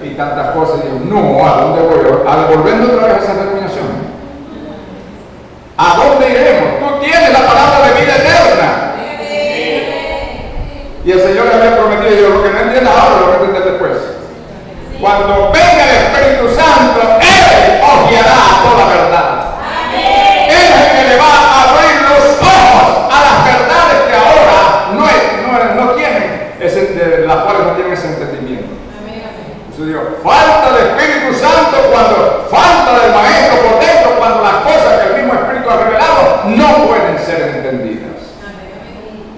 y tantas cosas. Y dijo, no, ¿a dónde voy? ¿A devolverme otra vez esa denominación? ¿A dónde iremos? Tú tienes la palabra de vida eterna. Y el Señor le había prometido, y yo, lo que no entiendas ahora lo voy a entender después. Cuando venga el Espíritu Santo, Él os guiará a toda verdad. Él es el que le va a abrir los ojos a las verdades que ahora no tienen, las cuales no tienen ese entendimiento. Entonces digo, falta de Espíritu Santo cuando falta del Maestro por dentro, cuando las cosas que el mismo Espíritu ha revelado no pueden ser entendidas.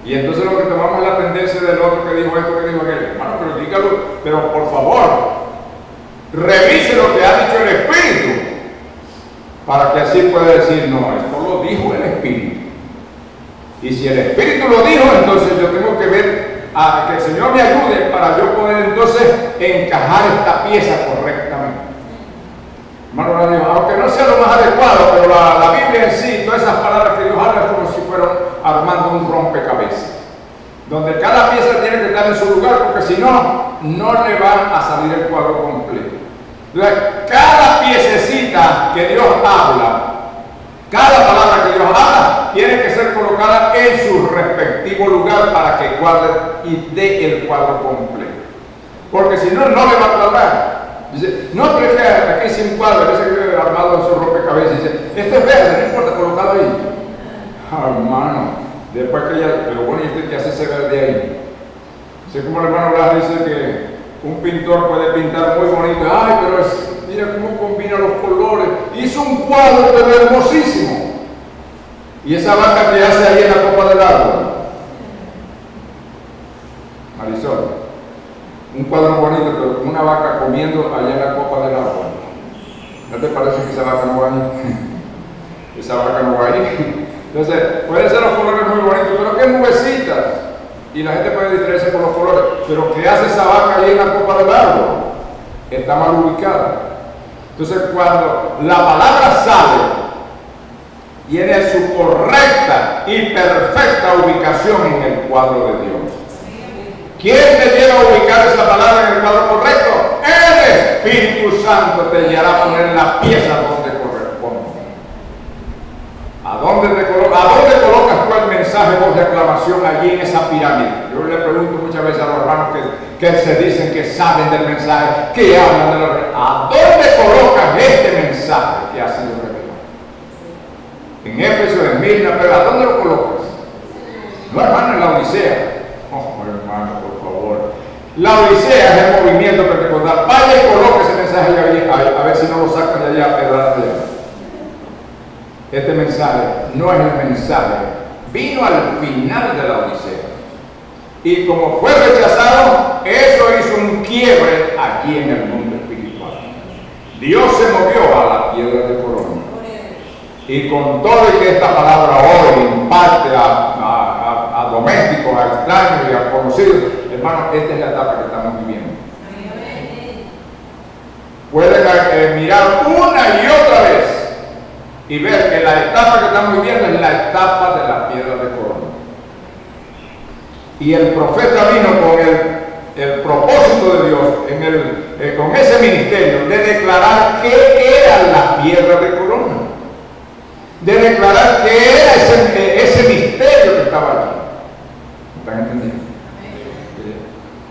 Y entonces lo que tomamos es la tendencia del otro que dijo esto, que dijo aquello. Hermano, pero dígalo, pero por favor, revise lo que ha dicho el Espíritu, para que así pueda decir, no, esto lo dijo el Espíritu. Y si el Espíritu lo dijo, entonces yo tengo que ver a que el Señor me ayude para yo poder entonces encajar esta pieza correctamente. Hermano, aunque no sea lo más adecuado, pero la Biblia en sí, todas esas palabras que Dios habla es como si fueran armando un rompecabezas, donde cada pieza tiene que estar en su lugar, porque si no, no le va a salir el cuadro completo. Entonces, cada piececita que Dios habla, cada palabra que Dios habla, tiene que ser colocada en su respectivo lugar para que cuadre y dé el cuadro completo. Porque si no, no le va a cuadrar. Dice, no, pero es que aquí sin cuadro, ese que armado en su rompecabezas, dice, este es verde, no importa, colocado ahí. Hermano, después que ya, pero bueno, ya se verde ahí. Así como el hermano Blas dice que un pintor puede pintar muy bonito, ay, pero mira cómo combina los colores, hizo un cuadro pero hermosísimo. Y esa vaca que hace ahí en la copa del árbol, Marisol, un cuadro bonito, pero una vaca comiendo allá en la copa del árbol. ¿No te parece que esa vaca no va ahí? Esa vaca no va ahí. Entonces, pueden ser los colores muy bonitos, pero qué nubecitas. Y la gente puede distraerse por los colores. Pero ¿qué hace esa vaca ahí en la copa del árbol? Está mal ubicada. Entonces, cuando la palabra sale, tiene su correcta y perfecta ubicación en el cuadro de Dios. ¿Quién te lleva a ubicar esa palabra en el cuadro correcto? El Espíritu Santo te llevará a poner la pieza donde corresponde. ¿A dónde colocas tú el mensaje voz de aclamación allí en esa pirámide? Yo le pregunto muchas veces a los hermanos que se dicen que saben del mensaje, que hablan de la verdad. ¿A dónde colocas este mensaje que ha sido revelado? En Éfeso, en Mirna, pero ¿a dónde lo colocas? No, hermano, en la Odisea. Oh, hermano, por favor. La Odisea es el movimiento pentecostal. Vaya y coloque ese mensaje allí, a ver si no lo sacan de allá a pedrar de allá. Este mensaje no es el mensaje. Vino al final de la Odisea. Y como fue rechazado, eso hizo un quiebre aquí en el mundo espiritual. Dios se movió a la piedra de corona. Y con todo y que esta palabra hoy impacte a domésticos, a extraños y a conocidos, hermano, esta es la etapa que estamos viviendo. Pueden mirar una y otra vez y ver que la etapa que estamos viviendo es la etapa de la piedra de corona. Y el profeta vino con el propósito de Dios, con ese ministerio, de declarar qué era la piedra de corona. De declarar que era ese misterio que estaba aquí. ¿Están entendiendo?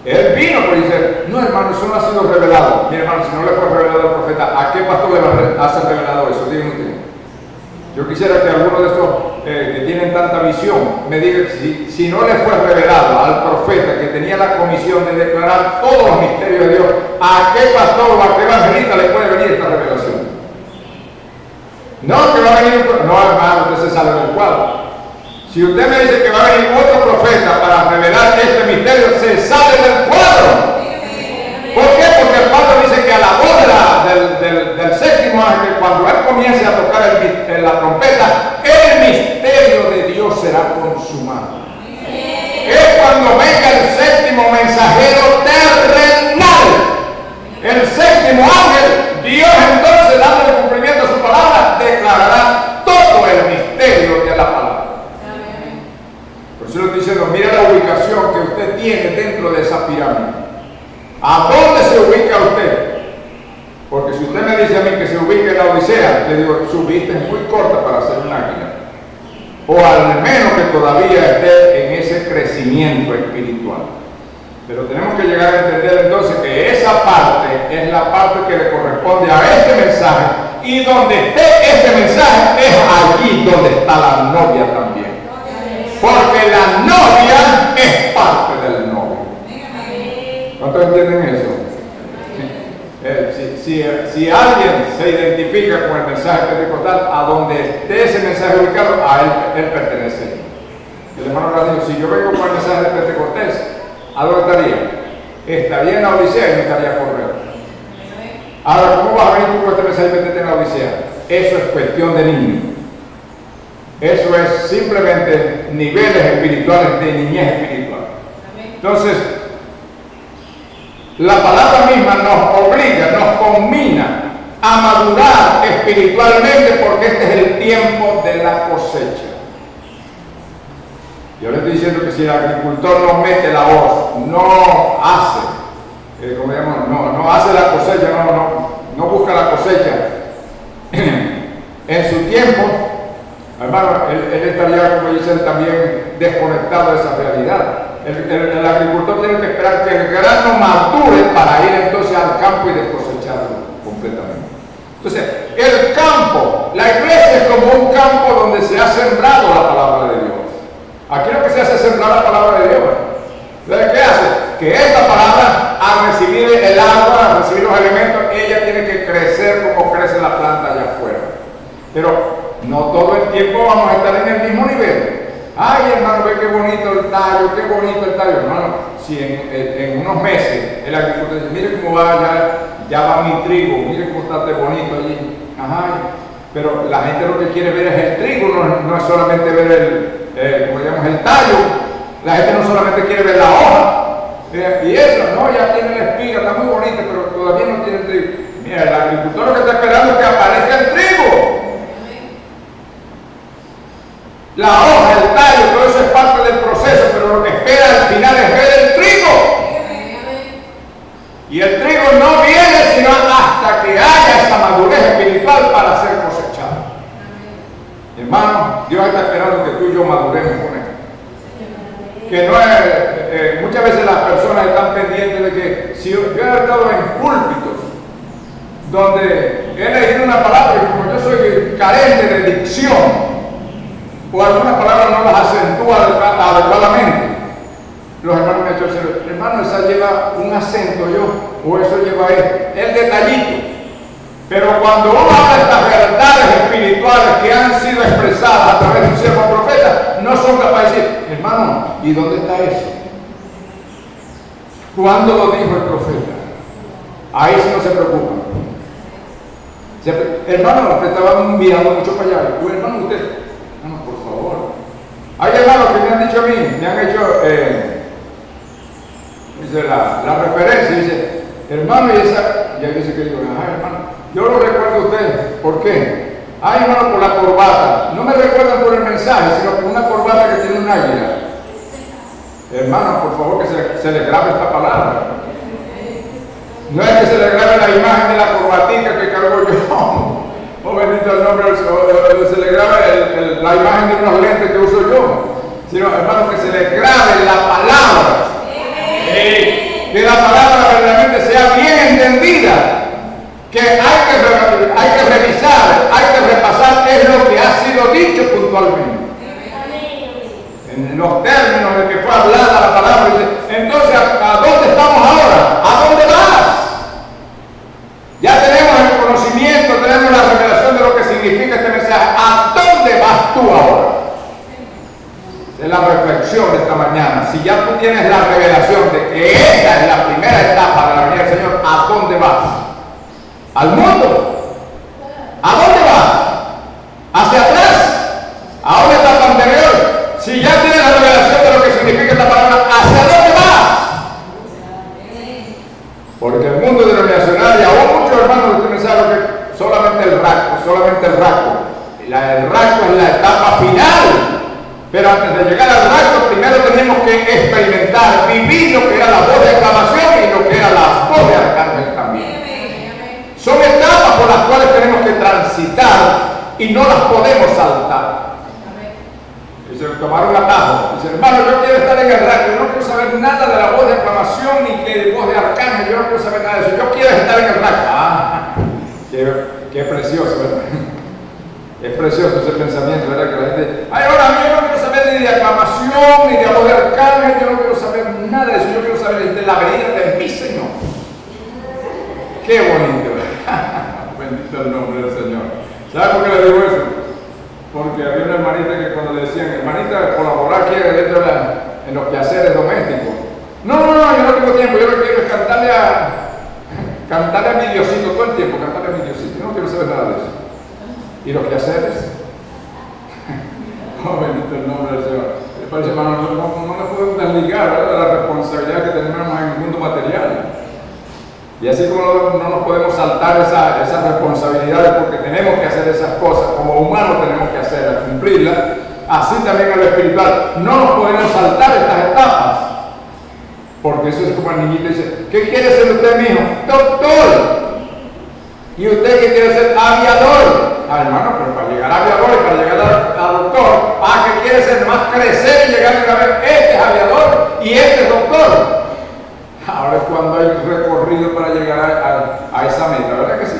Él vino por decir, no hermano, eso no ha sido revelado. Mi hermano, si no le fue revelado al profeta, ¿a qué pastor le va a ser revelado eso? Díganme ustedes. Yo quisiera que alguno de estos que tienen tanta visión me diga si no le fue revelado al profeta que tenía la comisión de declarar todos los misterios de Dios, ¿a qué pastor o a qué evangelista le puede venir esta revelación? No, que va a venir, no hermano, usted se sale del cuadro. Si usted me dice que va a venir otro profeta para revelar este misterio, se sale del cuadro. ¿Por qué? Porque el Pablo dice que a la voz del séptimo ángel, cuando él comience a tocar la trompeta, el misterio de Dios será consumado. Es cuando venga el séptimo mensajero terrenal, el séptimo ángel, Dios entonces, dándole cumplimiento a su palabra, declarará todo el misterio de la palabra. Por eso lo dice diciendo, mire la ubicación que usted tiene dentro de esa pirámide. ¿A dónde se ubica usted? Porque si usted me dice a mí que se ubique en la Odisea, le digo, su vista es muy corta para ser un águila. O al menos que todavía esté en ese crecimiento espiritual. Pero tenemos que llegar a entender entonces que esa parte es la parte que le corresponde a este mensaje, y donde esté este mensaje es allí donde está la novia también. Porque la novia es parte del novio. ¿Cuántos entienden eso? Si alguien se identifica con el mensaje pentecostal, a donde esté ese mensaje ubicado, a él pertenece. El hermano le dijo, si yo vengo con el mensaje de Pentecostés, ¿a dónde estaría? Estaría en la Odisea y no estaría correcto. Ahora, ¿cómo vas a venir tú con este mensaje y meterte en la Odisea? Eso es cuestión de niño. Eso es simplemente niveles espirituales de niñez espiritual. Entonces, la palabra misma nos obliga, nos conmina a madurar espiritualmente, porque este es el tiempo de la cosecha. Yo le estoy diciendo que si el agricultor no mete la hoz, no hace, no hace la cosecha, no busca la cosecha en su tiempo, hermano, él estaría, como dicen, también desconectado de esa realidad. El agricultor tiene que esperar que el grano madure para ir entonces al campo y descosecharlo completamente. Entonces, el campo, la iglesia es como un campo donde se ha sembrado la palabra de Dios. Aquí lo que se hace es sembrar la palabra de Dios. Entonces, ¿qué hace? Que esta palabra, al recibir el agua, al recibir los elementos, ella tiene que crecer como crece la planta allá afuera. Pero no todo el tiempo vamos a estar en el mismo nivel. Ay, hermano, ve qué bonito el tallo, qué bonito el tallo. Hermano, si en unos meses el agricultor dice, mire cómo va, ya va mi trigo, mire cómo está de bonito allí. Ajá, pero la gente lo que quiere ver es el trigo, no es solamente ver el tallo. La gente no solamente quiere ver la hoja. Y eso, no, ya tiene la espiga, está muy bonita, pero todavía no tiene el trigo. Mira, el agricultor lo que está esperando es que aparezca el trigo. La hoja, el tallo, todo eso es parte del proceso, pero lo que espera al final es ver el trigo. Y el trigo no viene sino hasta que haya esa madurez espiritual para ser cosechado. Hermano, Dios está esperando que tú y yo maduremos con él. Que no es, muchas veces las personas están pendientes de que si yo he estado en púlpitos donde he leído una palabra y como yo soy carente de dicción, o algunas palabras no las acentúa adecuadamente, los hermanos me han dicho, hermano, esa lleva un acento o eso lleva el detallito. Pero cuando uno habla de estas verdades espirituales que han sido expresadas a través de un siervo profeta, no son capaces de decir, hermano, ¿y dónde está eso? ¿Cuándo lo dijo el profeta? Ahí sí no se preocupa. Hermano, te estaban mirando mucho para allá. Hermano, usted, hermano, por favor. Hay hermanos que me han dicho a mí, me han hecho dice la referencia, dice, hermano, y esa, ya dice que digo, ajá, hermano, yo lo recuerdo a usted. ¿Por qué? Ay, hermano, por la corbata. No me recuerdan por el mensaje, sino por una corbata que tiene un águila. Hermano, por favor, que se le grabe esta palabra. No es que se le grabe la imagen de la corbatita que cargo yo. Oh, bendito el nombre del Señor. Se le grabe la imagen de unos lentes que uso yo. Sino, hermano, que se le grabe la palabra. Que la palabra verdaderamente sea bien entendida. Que hay que revisar, hay que repasar qué es lo que ha sido dicho puntualmente. En los términos de que fue hablada la palabra. Entonces, ¿a dónde estamos ahora? ¿A dónde vas? Ya tenemos el conocimiento, tenemos la revelación de lo que significa este mensaje. ¿A dónde vas tú ahora? Es la reflexión de esta mañana. Si ya tú tienes la revelación de que esta es la primera etapa de la venida del Señor, ¿a dónde vas? ¿Al mundo? ¿A dónde vas? ¿Hacia atrás? ¿A una etapa anterior? Si ya tienes la revelación de lo que significa esta palabra, ¿hacia dónde vas? Porque el mundo denominacional y aún muchos hermanos de mensaje que solamente el rapto. El rapto es la etapa final. Pero antes de llegar al rapto, primero tenemos nada de la voz de aclamación ni que voz de arcángel, yo no quiero saber nada de eso. Yo quiero estar en el rapto. Ah, qué precioso, ¿verdad? Es precioso ese pensamiento, ¿verdad? Que la gente, ay, ahora a mí yo no quiero saber ni de aclamación, ni de voz de arcángel, yo no quiero saber nada de eso, yo quiero saber de la venida de mi Señor. Qué bonito, ¿verdad? Bendito el nombre del Señor. ¿Sabes por qué le digo eso? Porque había una hermanita que cuando le decían, hermanita, colaborar aquí dentro en los quehaceres domésticos. No, yo no tengo tiempo, yo lo que quiero es cantarle a mi Diosito todo el tiempo, cantarle a mi Diosito. Yo no quiero saber nada de eso. ¿Y los quehaceres? Oh, bendito el nombre del Señor. Me parece, hermano, no nos podemos desligar, ¿verdad?, de la responsabilidad que tenemos en el mundo material. Y así como no nos podemos saltar esas responsabilidades porque tenemos que hacer esas cosas, como humanos tenemos que hacerlas, cumplirlas, así también en lo espiritual. No nos podemos saltar estas etapas. Porque eso es como el niñito dice, ¿qué quiere ser usted, mijo? Doctor. ¿Y usted qué quiere ser? Aviador. Ah, hermano, pero para llegar a aviador y para llegar a doctor, ¿qué quiere ser? Más crecer y llegar a ver, este es aviador y este es doctor. Ahora es cuando hay recorrido para llegar a esa meta, ¿verdad que sí?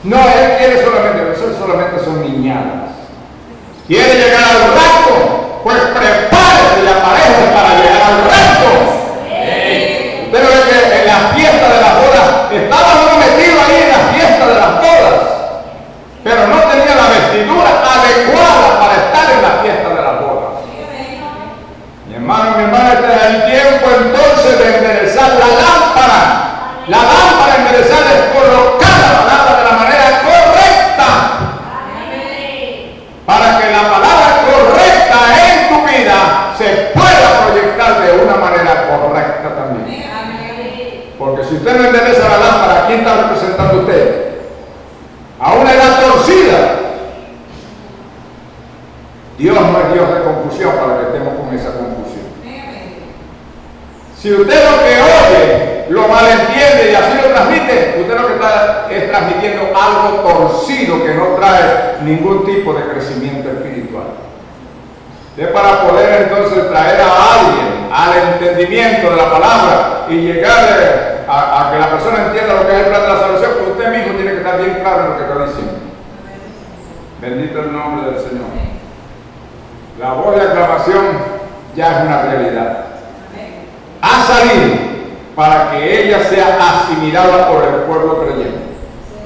No, él quiere solamente, eso solamente son niñadas. ¿Quiere llegar al rapto? Pues prepárese y aparece para llegar al rapto. Usted ve que en la fiesta de las bodas, estaba uno metido ahí en la fiesta de las bodas, pero no tenía la vestidura adecuada para estar en la fiesta de las bodas. Mi hermana, este es el tiempo entonces de enderezar la lámpara. La lámpara enderezada es colocar la palabra de la manera correcta. Para que la palabra correcta en tu vida se pueda proyectar de una manera correcta también. Porque si usted no endereza la lámpara, ¿a quién está representando usted? A una edad torcida. Dios no es Dios de confusión para que estemos con esa confusión. Si usted lo que oye lo malentiende y así lo transmite, usted lo que está es transmitiendo algo torcido que no trae ningún tipo de crecimiento espiritual. Es para poder entonces traer a alguien al entendimiento de la palabra y llegar a que la persona entienda lo que es el plan de la salvación, pues usted mismo tiene que estar bien claro en lo que está diciendo. Bendito el nombre del Señor. La voz de aclamación ya es una realidad. Ha salido para que ella sea asimilada por el pueblo creyente.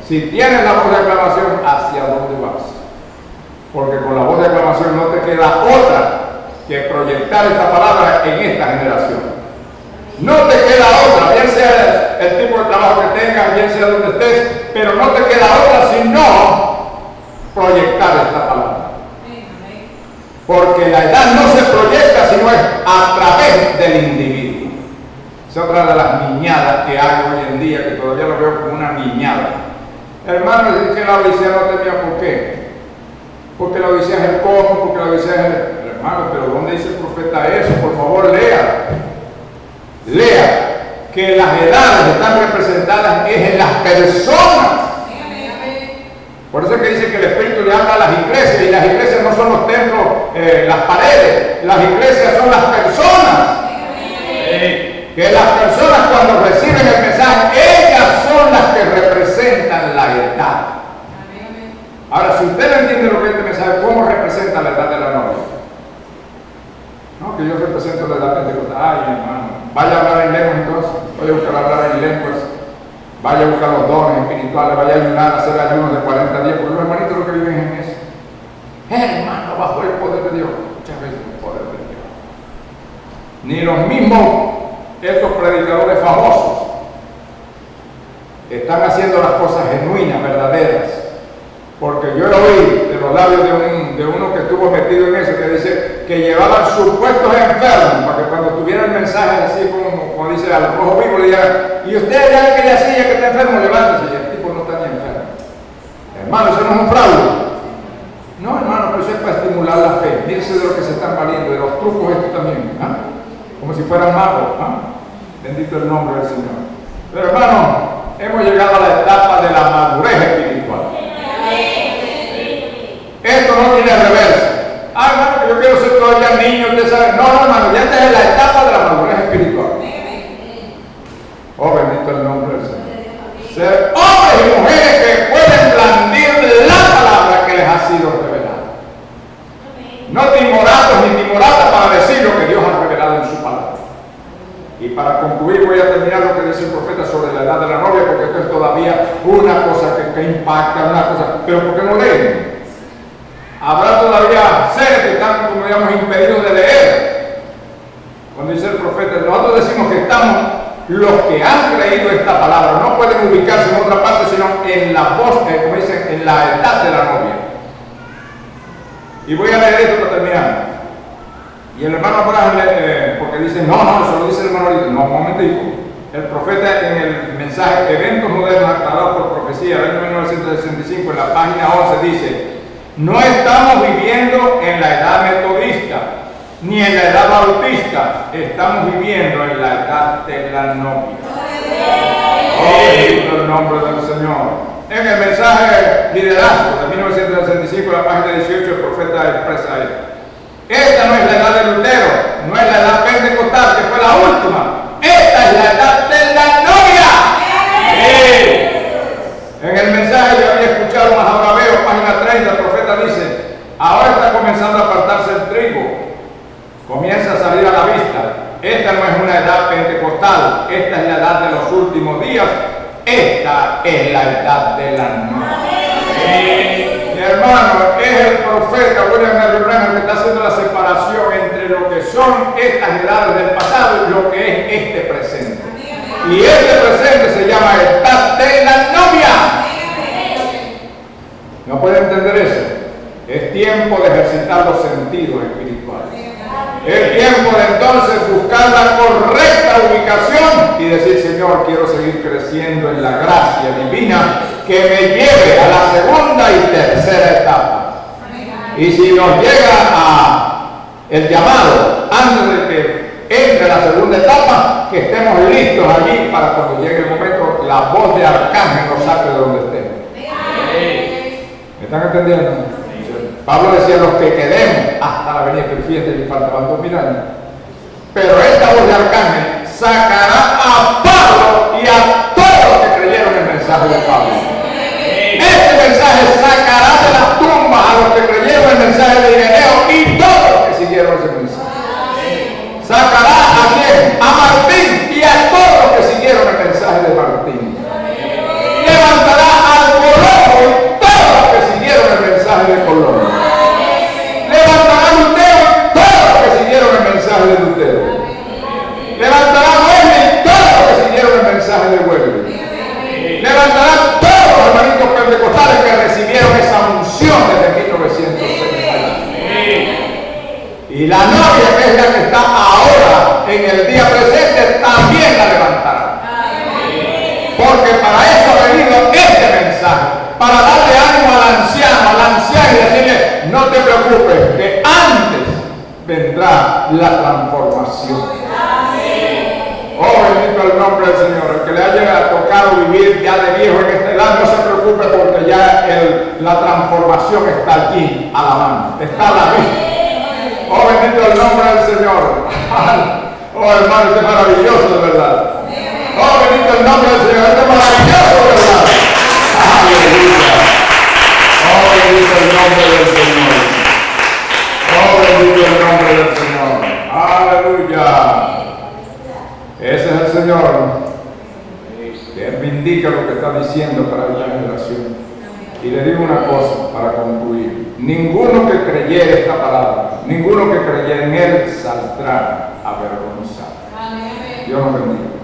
Si tienes la voz de aclamación, ¿hacia dónde vas? Porque con la voz de aclamación no te queda otra que proyectar esta palabra en esta generación. No te queda otra, bien sea el tipo de trabajo que tengas, bien sea donde estés, pero no te queda otra sino proyectar esta palabra. Porque la edad no se proyecta sino es a través del individuo. Es otra de las niñadas que hay hoy en día, que todavía lo veo como una niñada. Hermano, decir que la odisea no tenía por qué. Porque la odisea es el cómo, porque la odisea es el hermano, pero ¿dónde dice el profeta eso? Por favor, lea. Lea que las edades están representadas en las personas. Por eso es que dice que el Espíritu le habla a las iglesias, y las iglesias no son los templos, las paredes, las iglesias son las personas. Que las personas cuando reciben el mensaje, ellas son las que representan la edad. Ahora, si usted no entiende lo que es este mensaje, ¿cómo representa la edad de la novia? No, que yo represento la edad pentecostal. Ay, hermano, vaya a hablar en lenguas entonces, vaya a buscar hablar en lenguas, vaya a buscar los dones espirituales, vaya a ayunar, a hacer ayunos de 40 días, porque los hermanitos lo que viven en eso. Hermano, bajo el poder de Dios, muchas veces el poder de Dios. Ni los mismos, estos predicadores famosos, están haciendo las cosas genuinas, verdaderas. Porque yo oí de los labios de uno que estuvo metido en eso, que dice que llevaban supuestos enfermos, para que cuando tuviera el mensaje así como dice al rojo vivo, le diga, y usted ya que ya silla que está enfermo, levántese, y el tipo no está ni enfermo. Hermano, eso no es un fraude. No, hermano, pero eso es para estimular la fe. Mírense de lo que se están valiendo, de los trucos estos también, como si fueran magos. Bendito el nombre del Señor. Pero hermano, hemos llegado a la etapa de la madurez espiritual. Esto no tiene reversa. Hermano, que yo quiero ser todavía niño, usted sabe. No, hermano, ya esta es la etapa de la madurez. Y para concluir voy a terminar lo que dice el profeta sobre la edad de la novia, porque esto es todavía una cosa que impacta, una cosa. Pero ¿por qué no leen? Habrá todavía seres que están, como digamos, impedidos de leer. Cuando dice el profeta, nosotros decimos que estamos, los que han creído esta palabra, no pueden ubicarse en otra parte, sino en la voz, como dicen, en la edad de la novia. Y voy a leer esto para terminar. Y el hermano Abraham, porque dice, no, eso lo dice el hermano ahorita. No, un momentito. El profeta en el mensaje Eventos Modernos aclarados por profecía, el año 1965, en la página 11, dice: no estamos viviendo en la edad metodista, ni en la edad bautista, estamos viviendo en la edad de la novia. Oh, el nombre del Señor. En el mensaje Liderazgo de 1965, en la página 18, el profeta expresa esto. Esta no es la edad de Lutero, no es la edad pentecostal, que fue la última. Esta es la edad de la novia. En el mensaje que había escuchado más ahora veo, página 30, el profeta dice: ahora está comenzando a apartarse el trigo, comienza a salir a la vista. Esta no es una edad pentecostal, esta es la edad de los últimos días, esta es la edad de la novia. Mi hermano, es el profeta William R. Branham que está haciendo la separación entre lo que son estas edades del pasado y lo que es este presente. Y este presente se llama edad de la novia. ¿No puede entender eso? Es tiempo de ejercitar los sentidos espirituales. Es tiempo de entonces buscar la correcta ubicación y decir: Señor, quiero seguir creciendo en la gracia divina que me lleve a la segunda y tercera etapa. Y si nos llega el llamado antes de que entre la segunda etapa, que estemos listos allí para cuando llegue el momento, la voz de arcángel nos saque de donde estemos. ¿Me están entendiendo? Pablo decía: los que quedemos hasta la venida del fiesta y faltaban 2000 años. Pero esta voz de arcángel sacará a Pablo y a todos los que creyeron el mensaje de Pablo. Este mensaje sacará de las tumbas a los que creyeron el mensaje de Ireneo y todos los que siguieron ese mensaje. Sacará a quién? A Martín y a todos los que siguieron el mensaje de Martín. Levantará al Colombo y todos los que siguieron el mensaje de Colombo. Levantará a Lutero y todos los que siguieron el mensaje de Lutero. Levantará a Wesley y todos los que siguieron el mensaje de Wesley. Levantará a todos los hermanitos pentecostales que recibieron esa unción desde 1970. Y la novia, que es la que está ahora en el día presente, también la levantará. Porque para eso ha venido este mensaje, para darle ánimo al anciano, a la anciana, y decirle: no te preocupes, que antes vendrá la transformación. Oh, bendito el nombre del Señor. El que le haya tocado vivir ya de viejo en esta edad, no se preocupe, porque ya la transformación está allí a la mano, está a la vista. Oh, bendito el nombre del Señor. Oh, hermano, este es maravilloso, de verdad. Oh, bendito el nombre del Señor. Este es maravilloso, de verdad. Aleluya. Oh, bendito el nombre del Señor. Oh, bendito el nombre del Señor. Aleluya. Ese es el Señor. Que Él vindica lo que está diciendo para esta generación. Y le digo una cosa para concluir: ninguno que creyere esta palabra, ninguno que creyere en Él saldrá avergonzado. Dios nos bendiga.